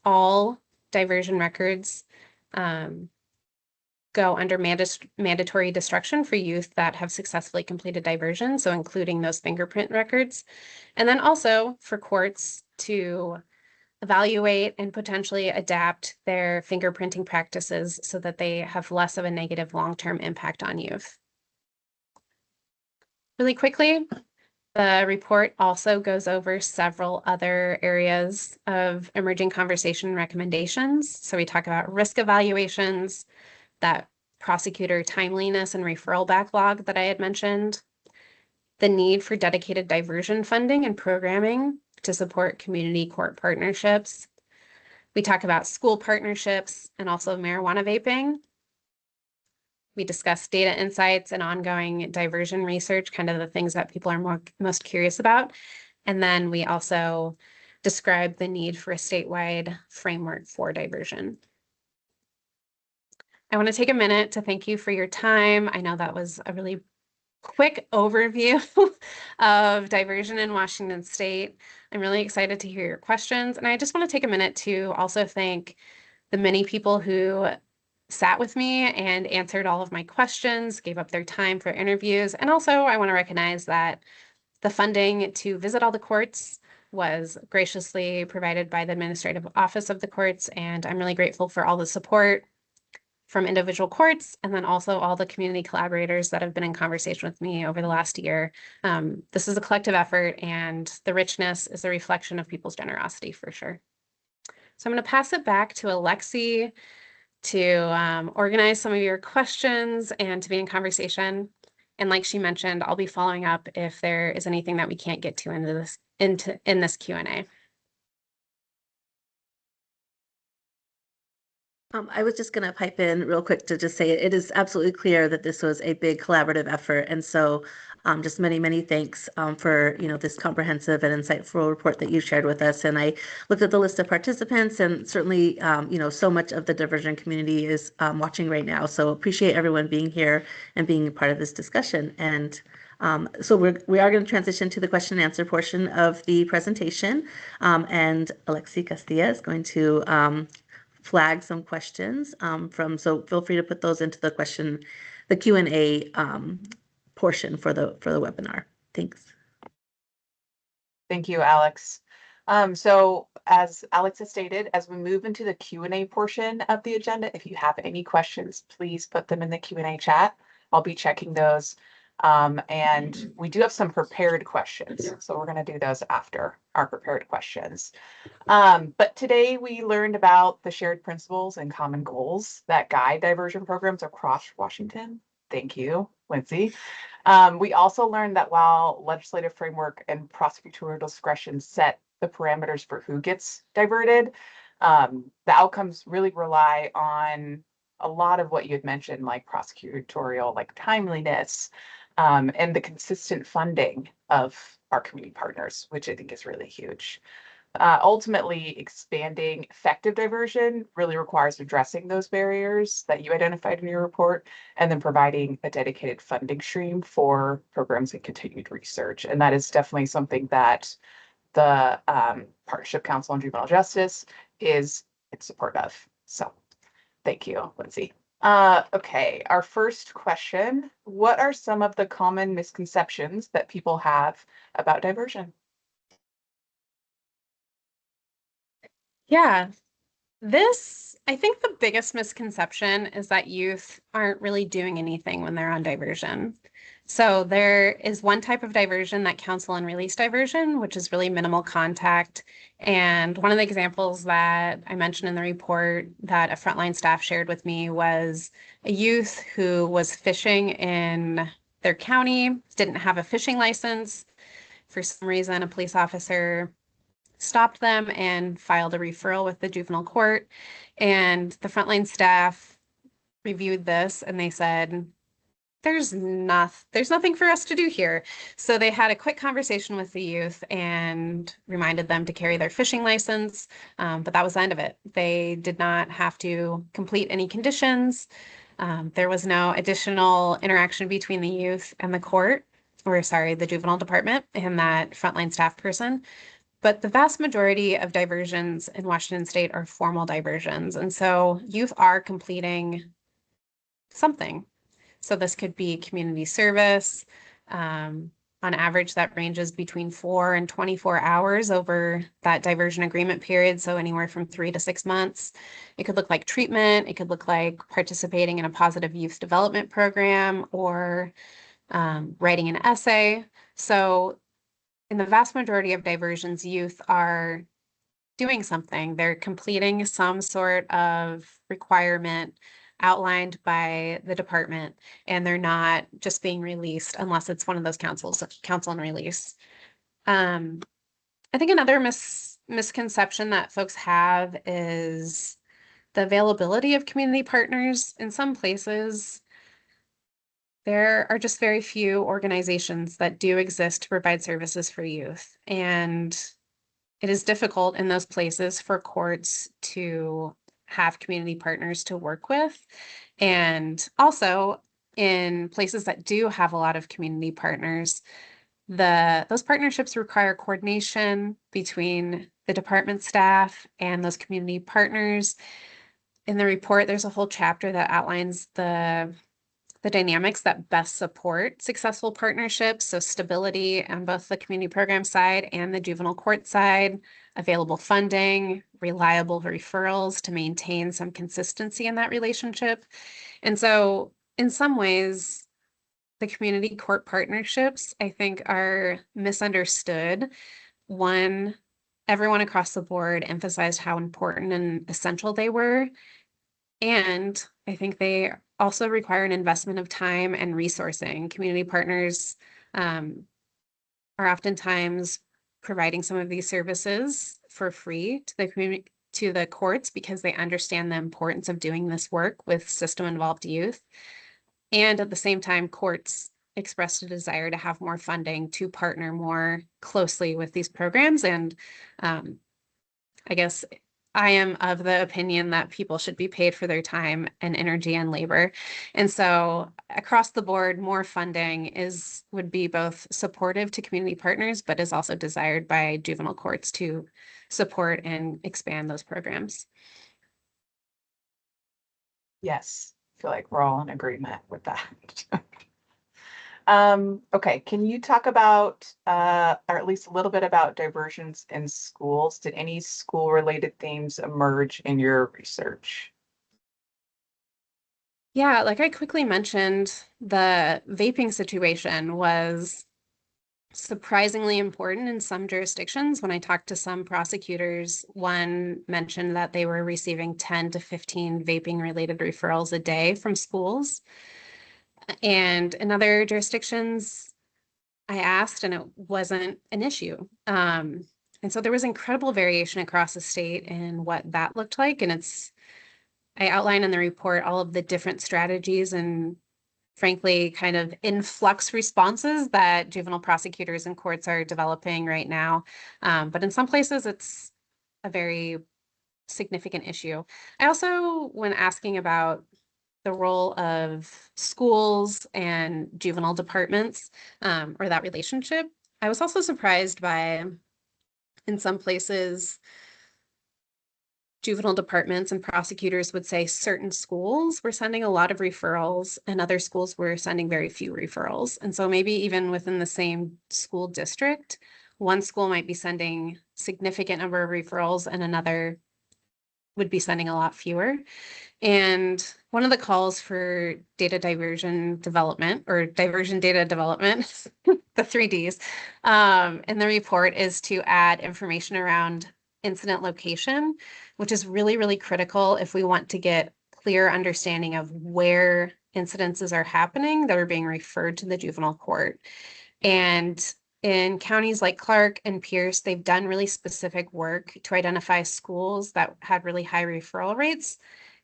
all diversion records go under mandatory destruction for youth that have successfully completed diversion, so including those fingerprint records. And then also for courts to evaluate and potentially adapt their fingerprinting practices so that they have less of a negative long-term impact on youth. Really quickly, the report also goes over several other areas of emerging conversation recommendations. So we talk about risk evaluations, that prosecutor timeliness and referral backlog that I had mentioned, the need for dedicated diversion funding and programming to support community court partnerships. We talk about school partnerships and also marijuana vaping. We discuss data insights and ongoing diversion research, kind of the things that people are most curious about. And then we also describe the need for a statewide framework for diversion. I want to take a minute to thank you for your time. I know that was a really quick overview of diversion in Washington State. I'm really excited to hear your questions. And I just want to take a minute to also thank the many people who sat with me and answered all of my questions, gave up their time for interviews. And also I want to recognize that the funding to visit all the courts was graciously provided by the administrative office of the courts. And I'm really grateful for all the support from individual courts, and then also all the community collaborators that have been in conversation with me over the last year. This is a collective effort, and the richness is a reflection of people's generosity for sure. So I'm going to pass it back to Alexi to organize some of your questions and to be in conversation. And like she mentioned, I'll be following up if there is anything that we can't get to in this Q&A. I was just going to pipe in real quick to just say it is absolutely clear that this was a big collaborative effort. And so just many, many thanks for, this comprehensive and insightful report that you shared with us. And I looked at the list of participants and certainly, so much of the diversion community is watching right now. So appreciate everyone being here and being a part of this discussion. And so we are going to transition to the question and answer portion of the presentation. And Alexi Castilla is going to flag some questions so feel free to put those into the Q&A portion for the webinar. Thanks. Thank you, Alex. So as Alex has stated, as we move into the Q&A portion of the agenda, if you have any questions, please put them in the Q&A chat. I'll be checking those. And we do have some prepared questions, so we're going to do those after our prepared questions. But today we learned about the shared principles and common goals that guide diversion programs across Washington. Thank you, Lindsey. We also learned that while legislative framework and prosecutorial discretion set the parameters for who gets diverted, the outcomes really rely on a lot of what you had mentioned, like prosecutorial, like timeliness, and the consistent funding of our community partners, which I think is really huge. Ultimately, expanding effective diversion really requires addressing those barriers that you identified in your report, and then providing a dedicated funding stream for programs and continued research. And that is definitely something that the Partnership Council on Juvenile Justice is in support of. So thank you, Lindsey. Okay, our first question: what are some of the common misconceptions that people have about diversion? Yeah, I think the biggest misconception is that youth aren't really doing anything when they're on diversion. So there is one type of diversion, that counsel and release diversion, which is really minimal contact. And one of the examples that I mentioned in the report that a frontline staff shared with me was a youth who was fishing in their county, didn't have a fishing license. For some reason, a police officer stopped them and filed a referral with the juvenile court. And the frontline staff reviewed this and they said, there's nothing for us to do here. So they had a quick conversation with the youth and reminded them to carry their fishing license. But that was the end of it. They did not have to complete any conditions. There was no additional interaction between the youth and the court, the juvenile department and that frontline staff person. But the vast majority of diversions in Washington State are formal diversions. And so youth are completing something. So this could be community service. On average, that ranges between 4 and 24 hours over that diversion agreement period. So anywhere from 3 to 6 months. It could look like treatment. It could look like participating in a positive youth development program or writing an essay. So in the vast majority of diversions, youth are doing something. They're completing some sort of requirement outlined by the department, and they're not just being released unless it's one of those counsel and release. I think another misconception that folks have is the availability of community partners. In some places, there are just very few organizations that do exist to provide services for youth. And it is difficult in those places for courts to have community partners to work with. And also in places that do have a lot of community partners, those partnerships require coordination between the department staff and those community partners. In the report, there's a whole chapter that outlines the dynamics that best support successful partnerships. So stability on both the community program side and the juvenile court side, available funding, reliable referrals to maintain some consistency in that relationship. And so in some ways, the community court partnerships, I think, are misunderstood. One, everyone across the board emphasized how important and essential they were. And I think they also require an investment of time and resourcing. Community partners are oftentimes providing some of these services for free to to the courts because they understand the importance of doing this work with system-involved youth. And at the same time, courts expressed a desire to have more funding to partner more closely with these programs. And I guess I am of the opinion that people should be paid for their time and energy and labor. And so across the board, more funding would be both supportive to community partners, but is also desired by juvenile courts to support and expand those programs. Yes, I feel like we're all in agreement with that. Okay, can you talk about, or at least a little bit about diversions in schools? Did any school-related themes emerge in your research? Yeah, like I quickly mentioned, the vaping situation was surprisingly important in some jurisdictions. When I talked to some prosecutors, one mentioned that they were receiving 10 to 15 vaping-related referrals a day from schools. And in other jurisdictions, I asked and it wasn't an issue. And so there was incredible variation across the state in what that looked like. And I outline in the report all of the different strategies and frankly, kind of influx responses that juvenile prosecutors and courts are developing right now. But in some places, it's a very significant issue. I also, when asking about the role of schools and juvenile departments or that relationship, I was also surprised by, in some places, juvenile departments and prosecutors would say certain schools were sending a lot of referrals and other schools were sending very few referrals. And so maybe even within the same school district, one school might be sending significant number of referrals and another would be sending a lot fewer. And one of the calls for data diversion development or diversion data development, the 3Ds, in the report is to add information around incident location, which is really, really critical if we want to get clear understanding of where incidences are happening that are being referred to the juvenile court. And in counties like Clark and Pierce, they've done really specific work to identify schools that had really high referral rates.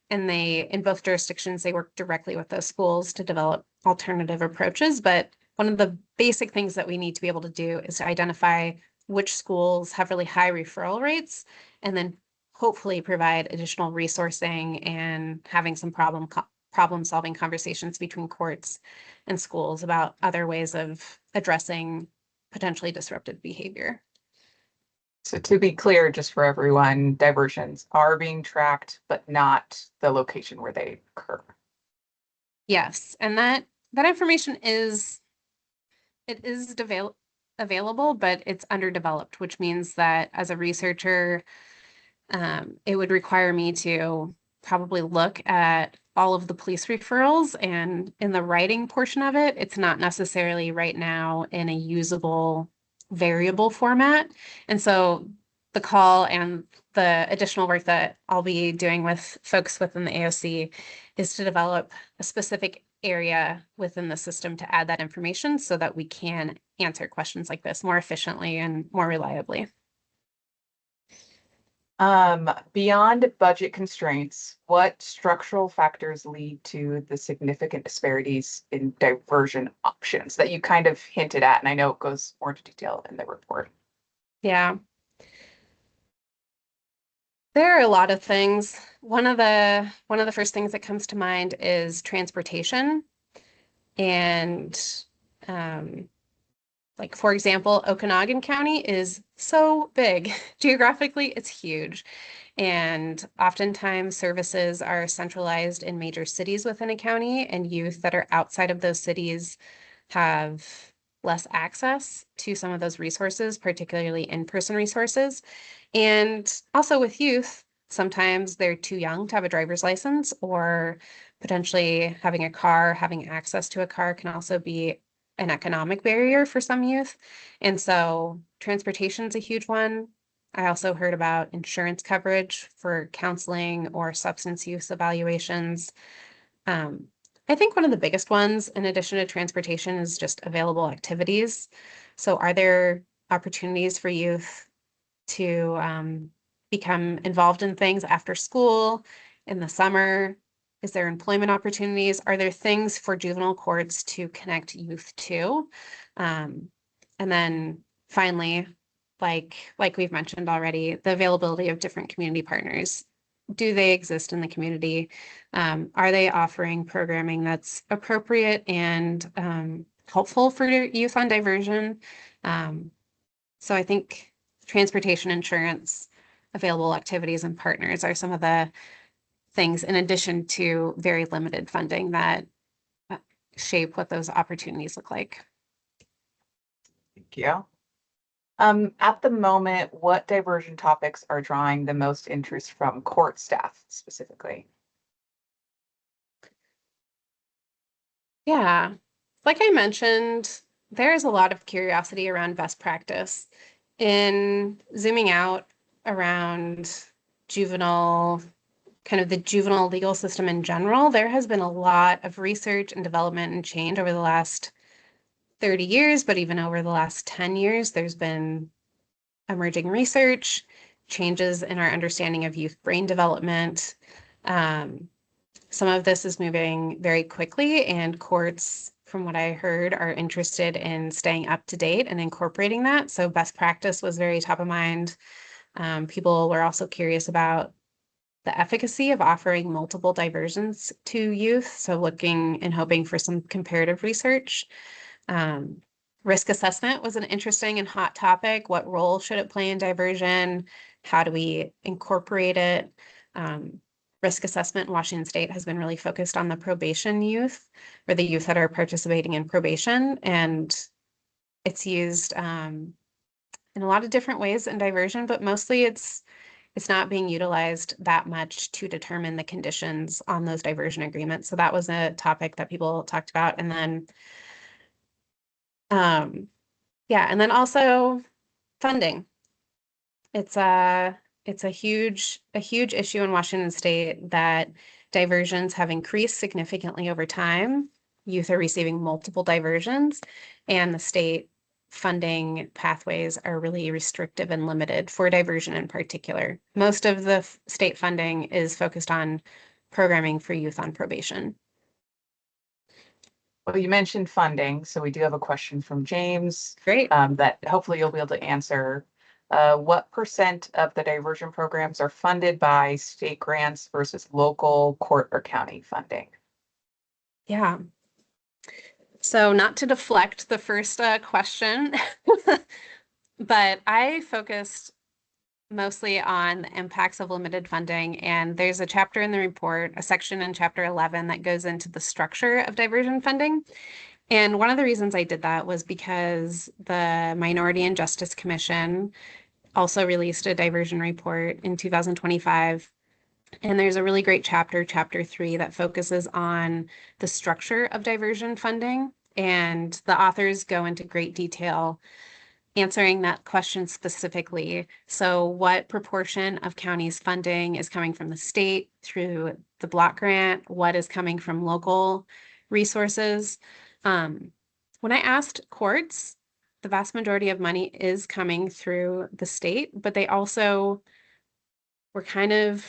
And in both jurisdictions, they work directly with those schools to develop alternative approaches. But one of the basic things that we need to be able to do is to identify which schools have really high referral rates, and then hopefully provide additional resourcing and having some problem-solving conversations between courts and schools about other ways of addressing potentially disruptive behavior. So to be clear, just for everyone, diversions are being tracked, but not the location where they occur. Yes, and that information is available, but it's underdeveloped, which means that as a researcher, it would require me to probably look at all of the police referrals, and in the writing portion of it, it's not necessarily right now in a usable variable format. And so the call and the additional work that I'll be doing with folks within the AOC is to develop a specific area within the system to add that information so that we can answer questions like this more efficiently and more reliably. Beyond budget constraints, what structural factors lead to the significant disparities in diversion options that you kind of hinted at? And I know it goes more into detail in the report. Yeah. There are a lot of things. One of the first things that comes to mind is transportation. And like, for example, Okanagan County is so big. Geographically, it's huge. And oftentimes services are centralized in major cities within a county, and youth that are outside of those cities have less access to some of those resources, particularly in-person resources. And also with youth, sometimes they're too young to have a driver's license, or potentially having a car, having access to a car can also be an economic barrier for some youth. And so transportation is a huge one. I also heard about insurance coverage for counseling or substance use evaluations. I think one of the biggest ones, in addition to transportation, is just available activities. So are there opportunities for youth to become involved in things after school, in the summer? Is there employment opportunities? Are there things for juvenile courts to connect youth to? And then finally, like we've mentioned already, the availability of different community partners. Do they exist in the community? Are they offering programming that's appropriate and helpful for youth on diversion? So I think transportation, insurance, available activities, and partners are some of the things, in addition to very limited funding, that shape what those opportunities look like. Thank you. At the moment, what diversion topics are drawing the most interest from court staff specifically? Yeah, like I mentioned, there's a lot of curiosity around best practice. In zooming out around juvenile, kind of the juvenile legal system in general, there has been a lot of research and development and change over the last 30 years, but even over the last 10 years, there's been emerging research, changes in our understanding of youth brain development. Some of this is moving very quickly, and courts, from what I heard, are interested in staying up to date and incorporating that. So best practice was very top of mind. People were also curious about the efficacy of offering multiple diversions to youth. So looking and hoping for some comparative research. Risk assessment was an interesting and hot topic. What role should it play in diversion? How do we incorporate it? Risk assessment in Washington State has been really focused on the probation youth, or the youth that are participating in probation. And it's used in a lot of different ways in diversion, but mostly it's not being utilized that much to determine the conditions on those diversion agreements. So that was a topic that people talked about. And then, yeah, and then also funding. It's a huge issue in Washington State that diversions have increased significantly over time. Youth are receiving multiple diversions, and the state funding pathways are really restrictive and limited for diversion in particular. Most of the state funding is focused on programming for youth on probation. Well, you mentioned funding, so we do have a question from James. Great. That hopefully you'll be able to answer. What % of the diversion programs are funded by state grants versus local, court, or county funding? Yeah. So not to deflect the first question, but I focused mostly on the impacts of limited funding. And there's a chapter in the report, a section in chapter 11 that goes into the structure of diversion funding. And one of the reasons I did that was because the Minority and Justice Commission also released a diversion report in 2025. And there's a really great chapter, chapter 3, that focuses on the structure of diversion funding. And the authors go into great detail answering that question specifically. So what proportion of counties' funding is coming from the state through the block grant? What is coming from local resources? When I asked courts, the vast majority of money is coming through the state, but they also were kind of,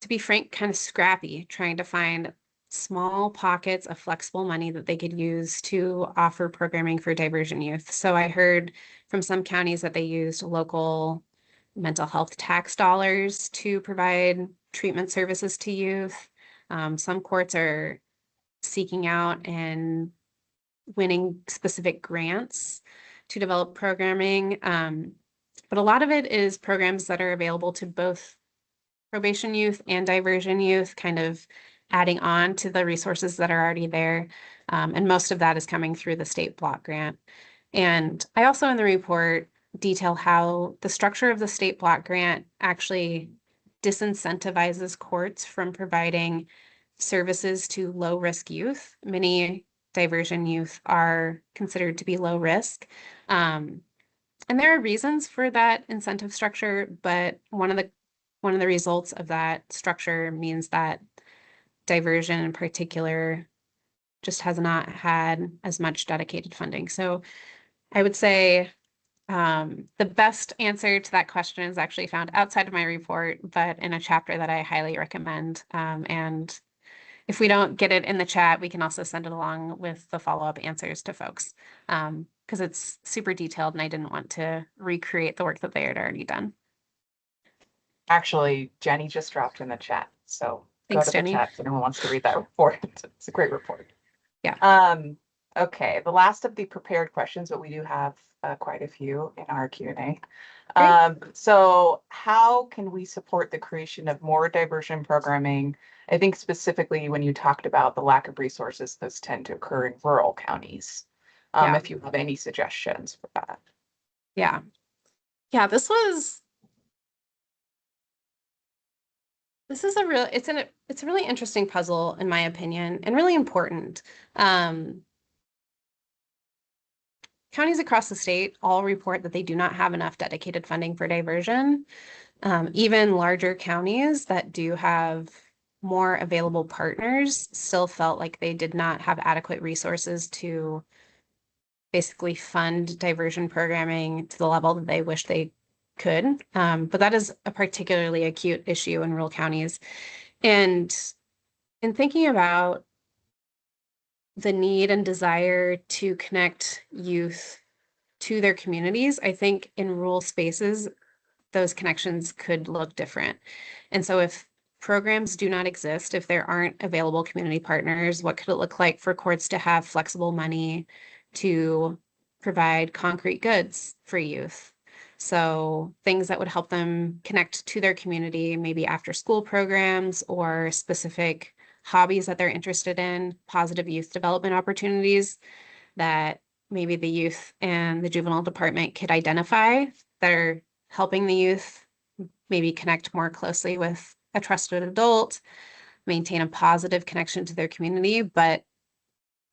to be frank, kind of scrappy, trying to find small pockets of flexible money that they could use to offer programming for diversion youth. So I heard from some counties that they used local mental health tax dollars to provide treatment services to youth. Some courts are seeking out and winning specific grants to develop programming. But a lot of it is programs that are available to both probation youth and diversion youth, kind of adding on to the resources that are already there. And most of that is coming through the state block grant. And I also in the report detail how the structure of the state block grant actually disincentivizes courts from providing services to low-risk youth. Many diversion youth are considered to be low risk. And there are reasons for that incentive structure, but one of the results of that structure means that diversion in particular just has not had as much dedicated funding. So I would say The best answer to that question is actually found outside of my report, but in a chapter that I highly recommend. And if we don't get it in the chat, we can also send it along with the follow-up answers to folks, because it's super detailed and I didn't want to recreate the work that they had already done. Actually, Jenny just dropped in the chat, so Thanks, go to Jenny. the chat if anyone wants to read that report. It's a great report. Yeah. Okay, the last of the prepared questions, but we do have quite a few in our Q&A. So how can we support the creation of more diversion programming? I think specifically when you talked about the lack of resources, those tend to occur in rural counties. Yeah. If you have any suggestions for that. Yeah. This is it's a really interesting puzzle in my opinion, and really important. Counties across the state all report that they do not have enough dedicated funding for diversion. Even larger counties that do have more available partners still felt like they did not have adequate resources to basically fund diversion programming to the level that they wish they could. But that is a particularly acute issue in rural counties. And in thinking about the need and desire to connect youth to their communities, I think in rural spaces, those connections could look different. And so if programs do not exist, if there aren't available community partners, what could it look like for courts to have flexible money to provide concrete goods for youth? So things that would help them connect to their community, maybe after school programs or specific hobbies that they're interested in, positive youth development opportunities that maybe the youth and the juvenile department could identify that are helping the youth maybe connect more closely with a trusted adult, maintain a positive connection to their community, but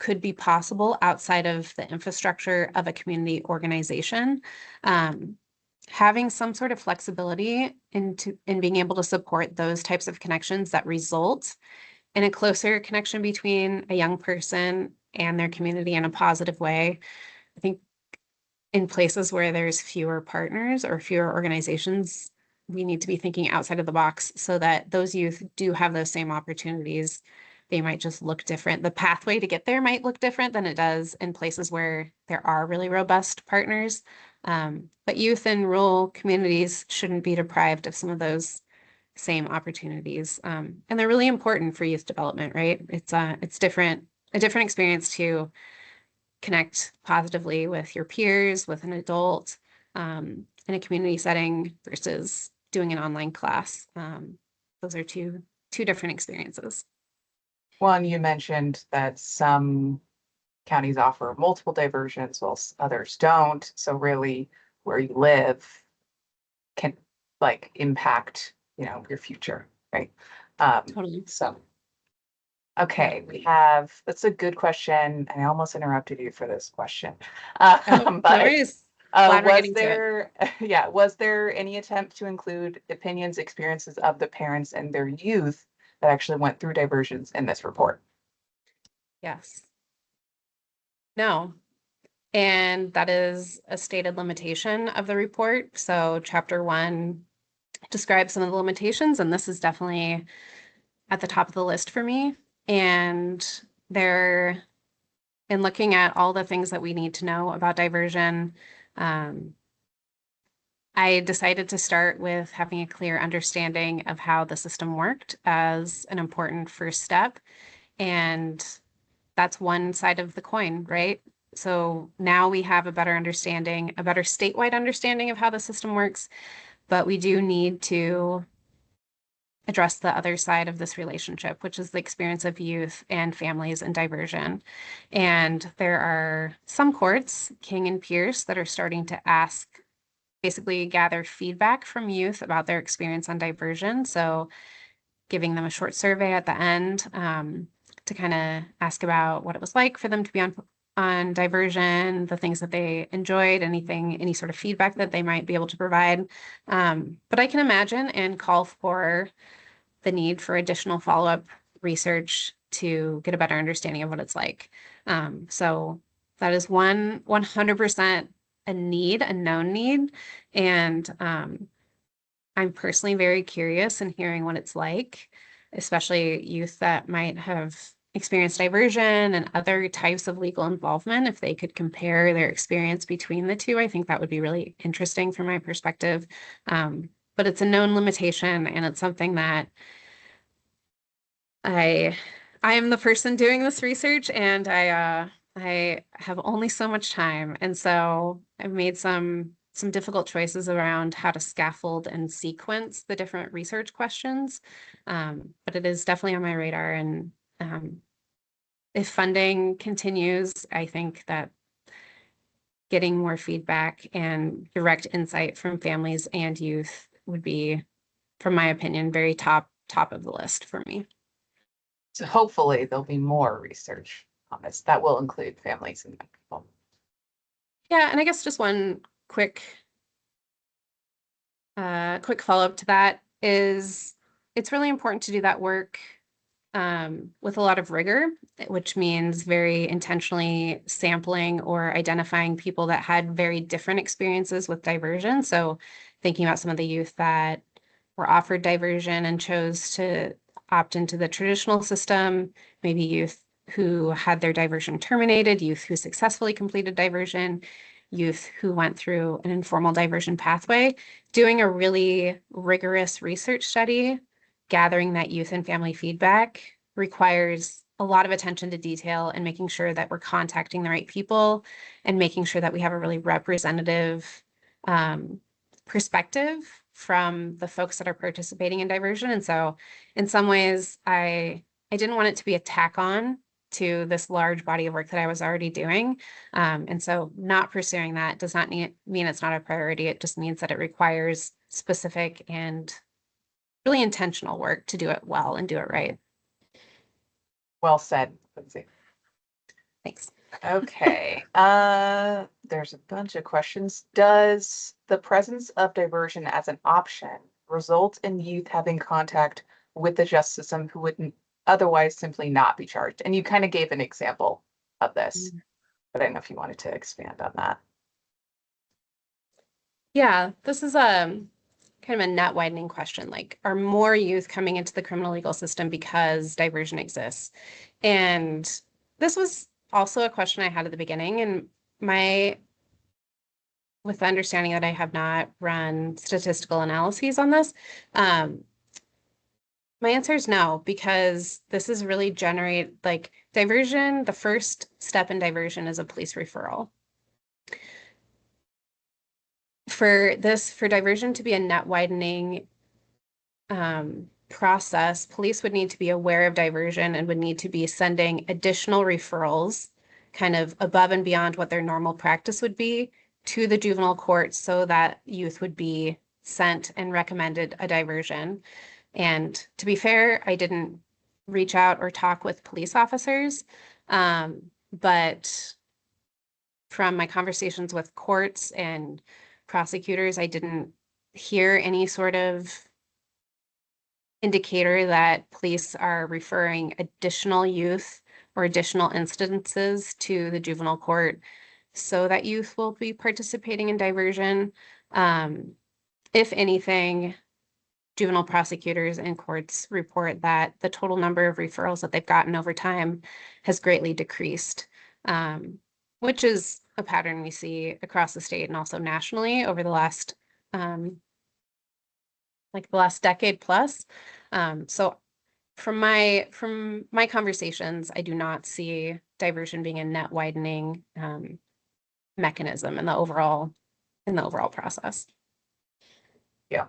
could be possible outside of the infrastructure of a community organization. Having some sort of flexibility in being able to support those types of connections that result in a closer connection between a young person and their community in a positive way. I think in places where there's fewer partners or fewer organizations, we need to be thinking outside of the box so that those youth do have those same opportunities. They might just look different. The pathway to get there might look different than it does in places where there are really robust partners. But youth in rural communities shouldn't be deprived of some of those same opportunities. And they're really important for youth development, right? It's a different experience to connect positively with your peers, with an adult, in a community setting versus doing an online class. Those are two different experiences. Well, and you mentioned that some counties offer multiple diversions, while others don't. So really where you live can like impact, your future, right? Totally. So, okay, that's a good question. I almost interrupted you for this question. No worries. Glad we're Was getting to it. was there any attempt to include opinions, experiences of the parents and their youth that actually went through diversions in this report? Yes. No. And that is a stated limitation of the report. So chapter 1 describes some of the limitations, and this is definitely at the top of the list for me. And in looking at all the things that we need to know about diversion, I decided to start with having a clear understanding of how the system worked as an important first step. And that's one side of the coin, right? So now we have a better statewide understanding of how the system works, but we do need to address the other side of this relationship, which is the experience of youth and families and diversion. And there are some courts, King and Pierce, that are starting to basically gather feedback from youth about their experience on diversion. So giving them a short survey at the end to kind of ask about what it was like for them to be on diversion, the things that they enjoyed, any sort of feedback that they might be able to provide. But I can imagine and call for the need for additional follow-up research to get a better understanding of what it's like. So that is 100% a need, a known need. And I'm personally very curious in hearing what it's like, especially youth that might have experienced diversion and other types of legal involvement. If they could compare their experience between the two, I think that would be really interesting from my perspective. But it's a known limitation, and it's something that I am the person doing this research, and I have only so much time. And so I've made some difficult choices around how to scaffold and sequence the different research questions. But it is definitely on my radar. And if funding continues, I think that getting more feedback and direct insight from families and youth would be, from my opinion, very top of the list for me. So hopefully there'll be more research on this that will include families and young people. Yeah, and I guess just one quick follow-up to that is it's really important to do that work with a lot of rigor, which means very intentionally sampling or identifying people that had very different experiences with diversion. So thinking about some of the youth that were offered diversion and chose to opt into the traditional system, maybe youth who had their diversion terminated, youth who successfully completed diversion, youth who went through an informal diversion pathway, doing a really rigorous research study, gathering that youth and family feedback requires a lot of attention to detail and making sure that we're contacting the right people and making sure that we have a really representative perspective from the folks that are participating in diversion. And so in some ways, I didn't want it to be a tack on to this large body of work that I was already doing. And so not pursuing that does not mean it's not a priority. It just means that it requires specific and really intentional work to do it well and do it right. Well said, Lindsay. Thanks. Okay. There's a bunch of questions. Does the presence of diversion as an option result in youth having contact with the justice system who wouldn't otherwise simply not be charged? And you kind of gave an example of this, but I don't know if you wanted to expand on that. Yeah, this is a kind of a net widening question. Like, are more youth coming into the criminal legal system because diversion exists? And this was also a question I had at the beginning, and with the understanding that I have not run statistical analyses on this, my answer is no, because this is really diversion. The first step in diversion is a police referral. For diversion to be a net widening process, police would need to be aware of diversion and would need to be sending additional referrals kind of above and beyond what their normal practice would be to the juvenile court so that youth would be sent and recommended a diversion. And to be fair, I didn't reach out or talk with police officers, but from my conversations with courts and prosecutors, I didn't hear any sort of indicator that police are referring additional youth or additional instances to the juvenile court so that youth will be participating in diversion. If anything, juvenile prosecutors and courts report that the total number of referrals that they've gotten over time has greatly decreased, which is a pattern we see across the state and also nationally over the last decade plus. So from my conversations, I do not see diversion being a net widening mechanism in the overall process. Yeah.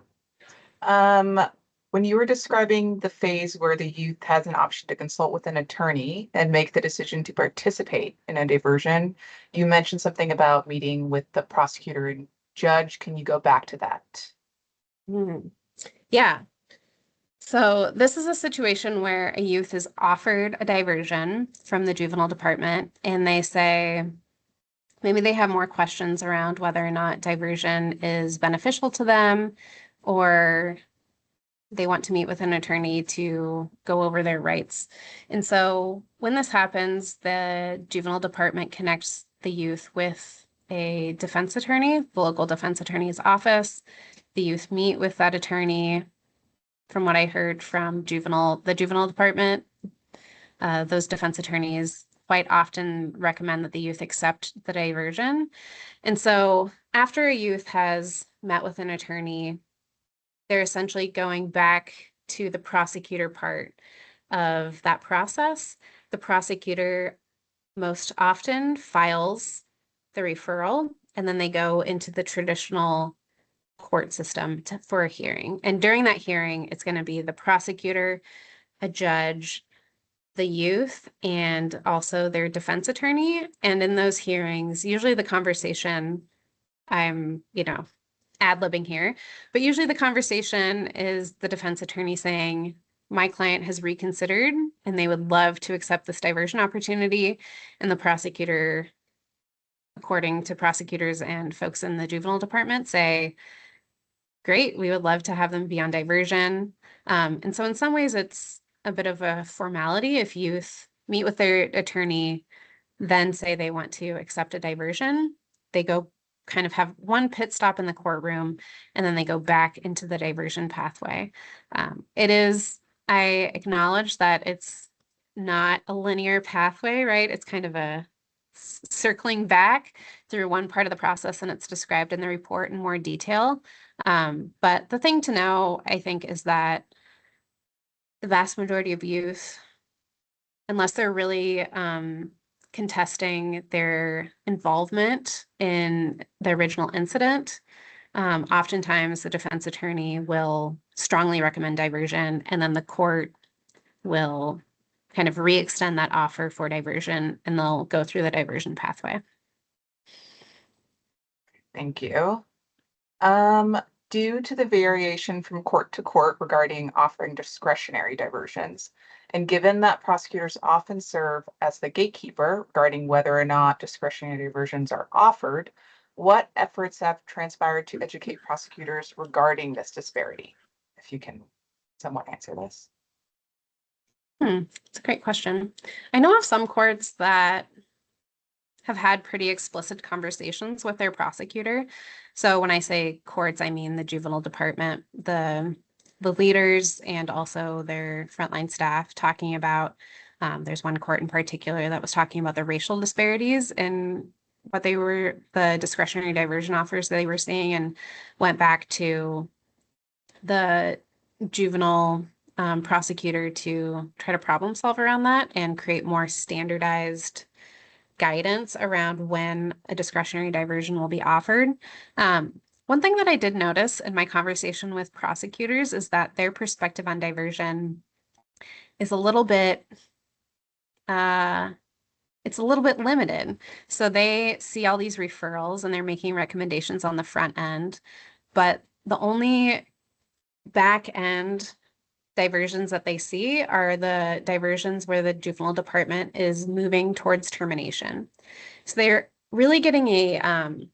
When you were describing the phase where the youth has an option to consult with an attorney and make the decision to participate in a diversion, you mentioned something about meeting with the prosecutor and judge. Can you go back to that? Yeah. So this is a situation where a youth is offered a diversion from the juvenile department, and they say maybe they have more questions around whether or not diversion is beneficial to them, or they want to meet with an attorney to go over their rights. And so when this happens, the juvenile department connects the youth with a defense attorney, the local defense attorney's office. The youth meet with that attorney. From what I heard from the juvenile department, those defense attorneys quite often recommend that the youth accept the diversion. And so after a youth has met with an attorney, they're essentially going back to the prosecutor part of that process. The prosecutor most often files the referral, and then they go into the traditional court system for a hearing. And during that hearing, it's going to be the prosecutor, a judge, the youth, and also their defense attorney. And in those hearings, usually the conversation, I'm, ad-libbing here, but usually the conversation is the defense attorney saying, my client has reconsidered and they would love to accept this diversion opportunity. And the prosecutor, according to prosecutors and folks in the juvenile department, say, great, we would love to have them be on diversion. And so in some ways, it's a bit of a formality if youth meet with their attorney, then say they want to accept a diversion. They go kind of have one pit stop in the courtroom, and then they go back into the diversion pathway. I acknowledge that it's not a linear pathway, right? It's kind of a circling back through one part of the process, and it's described in the report in more detail. But the thing to know, I think, is that the vast majority of youth, unless they're really contesting their involvement in the original incident, oftentimes the defense attorney will strongly recommend diversion, and then the court will kind of re-extend that offer for diversion, and they'll go through the diversion pathway. Thank you. Due to the variation from court to court regarding offering discretionary diversions, and given that prosecutors often serve as the gatekeeper regarding whether or not discretionary diversions are offered, what efforts have transpired to educate prosecutors regarding this disparity? If you can somewhat answer this. It's a great question. I know of some courts that have had pretty explicit conversations with their prosecutor. So when I say courts, I mean the juvenile department, the leaders, and also their frontline staff talking about, there's one court in particular that was talking about the racial disparities in what the discretionary diversion offers they were seeing, and went back to the juvenile prosecutor to try to problem solve around that and create more standardized guidance around when a discretionary diversion will be offered. One thing that I did notice in my conversation with prosecutors is that their perspective on diversion is a little bit limited. So they see all these referrals and they're making recommendations on the front end, but the only back end diversions that they see are the diversions where the juvenile department is moving towards termination. So they're really getting an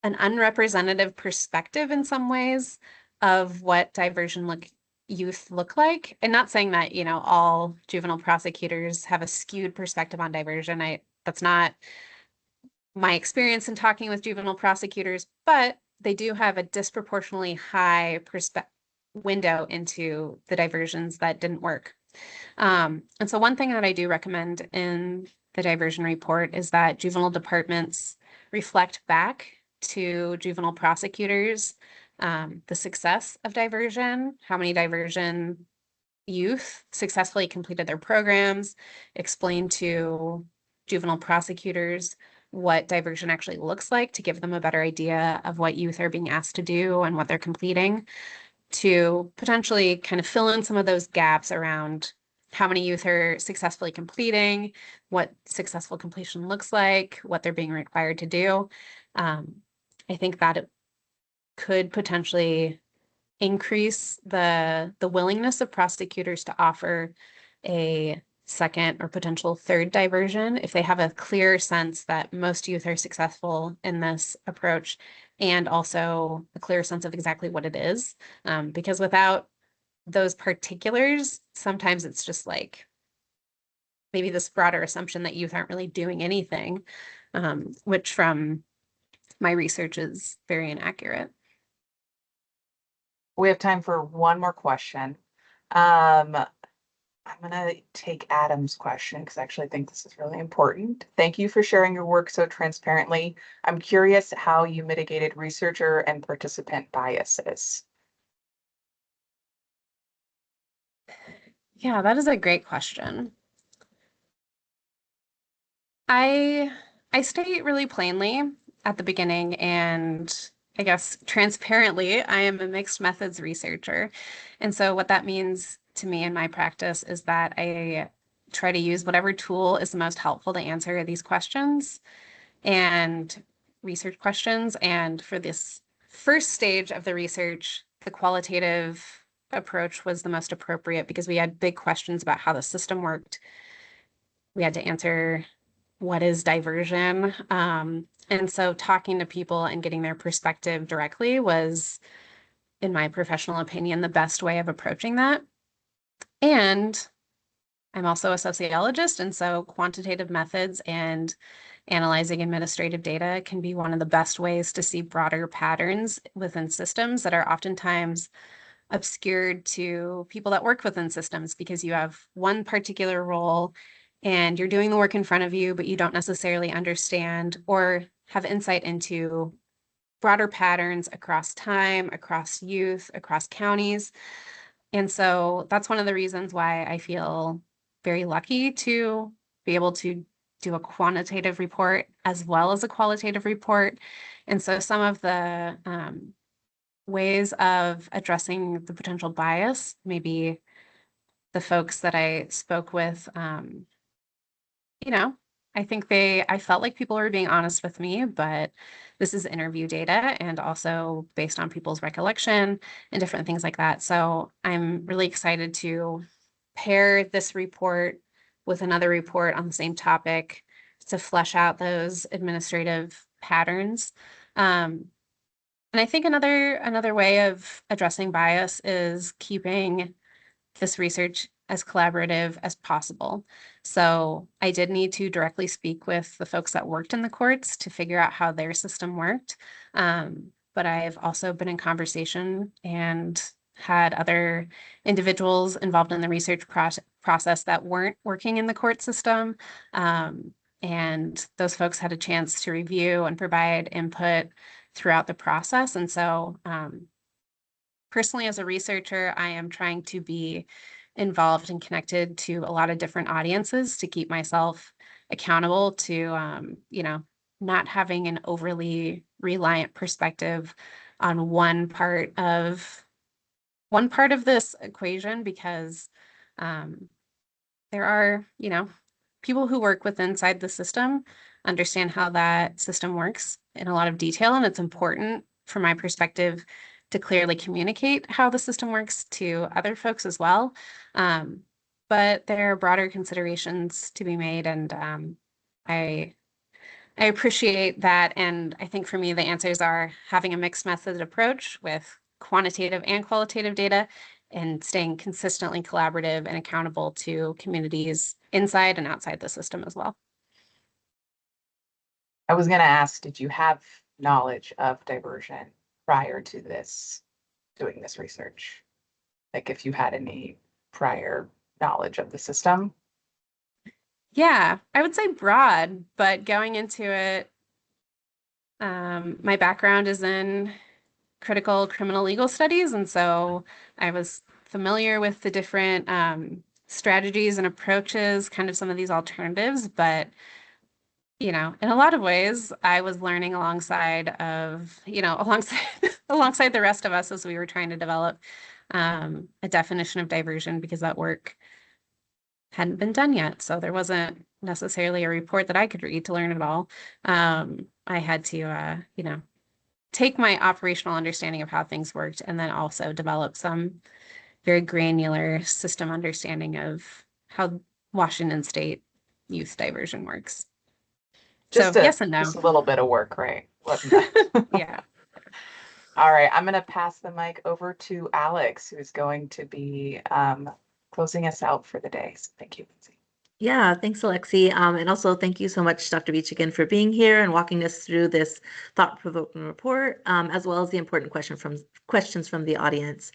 unrepresentative perspective in some ways of what diversion youth look like. And not saying that, all juvenile prosecutors have a skewed perspective on diversion. That's not my experience in talking with juvenile prosecutors, but they do have a disproportionately high window into the diversions that didn't work. And so one thing that I do recommend in the diversion report is that juvenile departments reflect back to juvenile prosecutors the success of diversion, how many diversion youth successfully completed their programs, explain to juvenile prosecutors what diversion actually looks like to give them a better idea of what youth are being asked to do and what they're completing, to potentially kind of fill in some of those gaps around how many youth are successfully completing, what successful completion looks like, what they're being required to do. I think that it could potentially increase the willingness of prosecutors to offer a second or potential third diversion if they have a clear sense that most youth are successful in this approach, and also a clear sense of exactly what it is. Because without those particulars, sometimes it's just like maybe this broader assumption that youth aren't really doing anything, which from my research is very inaccurate. We have time for one more question. I'm going to take Adam's question because I actually think this is really important. Thank you for sharing your work so transparently. I'm curious how you mitigated researcher and participant biases. Yeah, that is a great question. I state really plainly at the beginning, and I guess transparently, I am a mixed methods researcher. And so what that means to me in my practice is that I try to use whatever tool is the most helpful to answer these questions and research questions. And for this first stage of the research, the qualitative approach was the most appropriate because we had big questions about how the system worked. We had to answer what is diversion. And so talking to people and getting their perspective directly was, in my professional opinion, the best way of approaching that. And I'm also a sociologist, and so quantitative methods and analyzing administrative data can be one of the best ways to see broader patterns within systems that are oftentimes obscured to people that work within systems because you have one particular role and you're doing the work in front of you, but you don't necessarily understand or have insight into broader patterns across time, across youth, across counties. And so that's one of the reasons why I feel very lucky to be able to do a quantitative report as well as a qualitative report. And so some of the ways of addressing the potential bias, maybe the folks that I spoke with, I think I felt like people were being honest with me, but this is interview data and also based on people's recollection and different things like that. So I'm really excited to pair this report with another report on the same topic to flesh out those administrative patterns. And I think another way of addressing bias is keeping this research as collaborative as possible. So I did need to directly speak with the folks that worked in the courts to figure out how their system worked. But I've also been in conversation and had other individuals involved in the research process that weren't working in the court system. And those folks had a chance to review and provide input throughout the process. And so personally, as a researcher, I am trying to be involved and connected to a lot of different audiences to keep myself accountable to, not having an overly reliant perspective on one part of this equation, because there are, people who work inside the system understand how that system works in a lot of detail, and it's important from my perspective to clearly communicate how the system works to other folks as well. But there are broader considerations to be made, and I appreciate that. And I think for me, the answers are having a mixed method approach with quantitative and qualitative data and staying consistently collaborative and accountable to communities inside and outside the system as well. I was going to ask, did you have knowledge of diversion prior to doing this research? Like if you had any prior knowledge of the system? Yeah, I would say broad, but going into it, my background is in critical criminal legal studies, and so I was familiar with the different strategies and approaches, kind of some of these alternatives, but in a lot of ways, I was learning alongside alongside the rest of us as we were trying to develop a definition of diversion, because that work hadn't been done yet. So there wasn't necessarily a report that I could read to learn it all. I had to, take my operational understanding of how things worked and then also develop some very granular system understanding of how Washington State youth diversion works. Yes and no. Just a little bit of work, right? Wasn't that? Yeah. All right, I'm going to pass the mic over to Alex, who's going to be closing us out for the day. So thank you, Lindsey. Yeah, thanks, Alexi. And also thank you so much, Dr. Beach, again for being here and walking us through this thought-provoking report, as well as the important questions from the audience.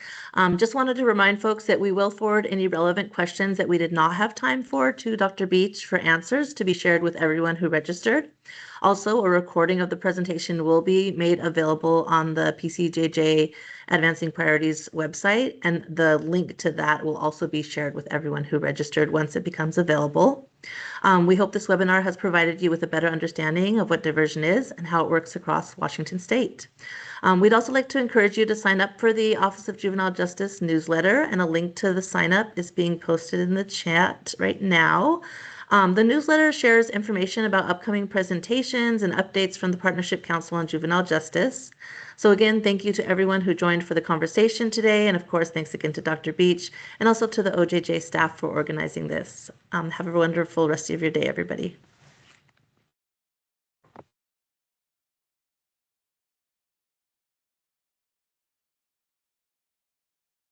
Just wanted to remind folks that we will forward any relevant questions that we did not have time for to Dr. Beach for answers to be shared with everyone who registered. Also, a recording of the presentation will be made available on the PCJJ Advancing Priorities website, and the link to that will also be shared with everyone who registered once it becomes available. We hope this webinar has provided you with a better understanding of what diversion is and how it works across Washington State. We'd also like to encourage you to sign up for the Office of Juvenile Justice newsletter, and a link to the sign up is being posted in the chat right now. The newsletter shares information about upcoming presentations and updates from the Partnership Council on Juvenile Justice. So again, thank you to everyone who joined for the conversation today. And of course, thanks again to Dr. Beach and also to the OJJ staff for organizing this. Have a wonderful rest of your day, everybody.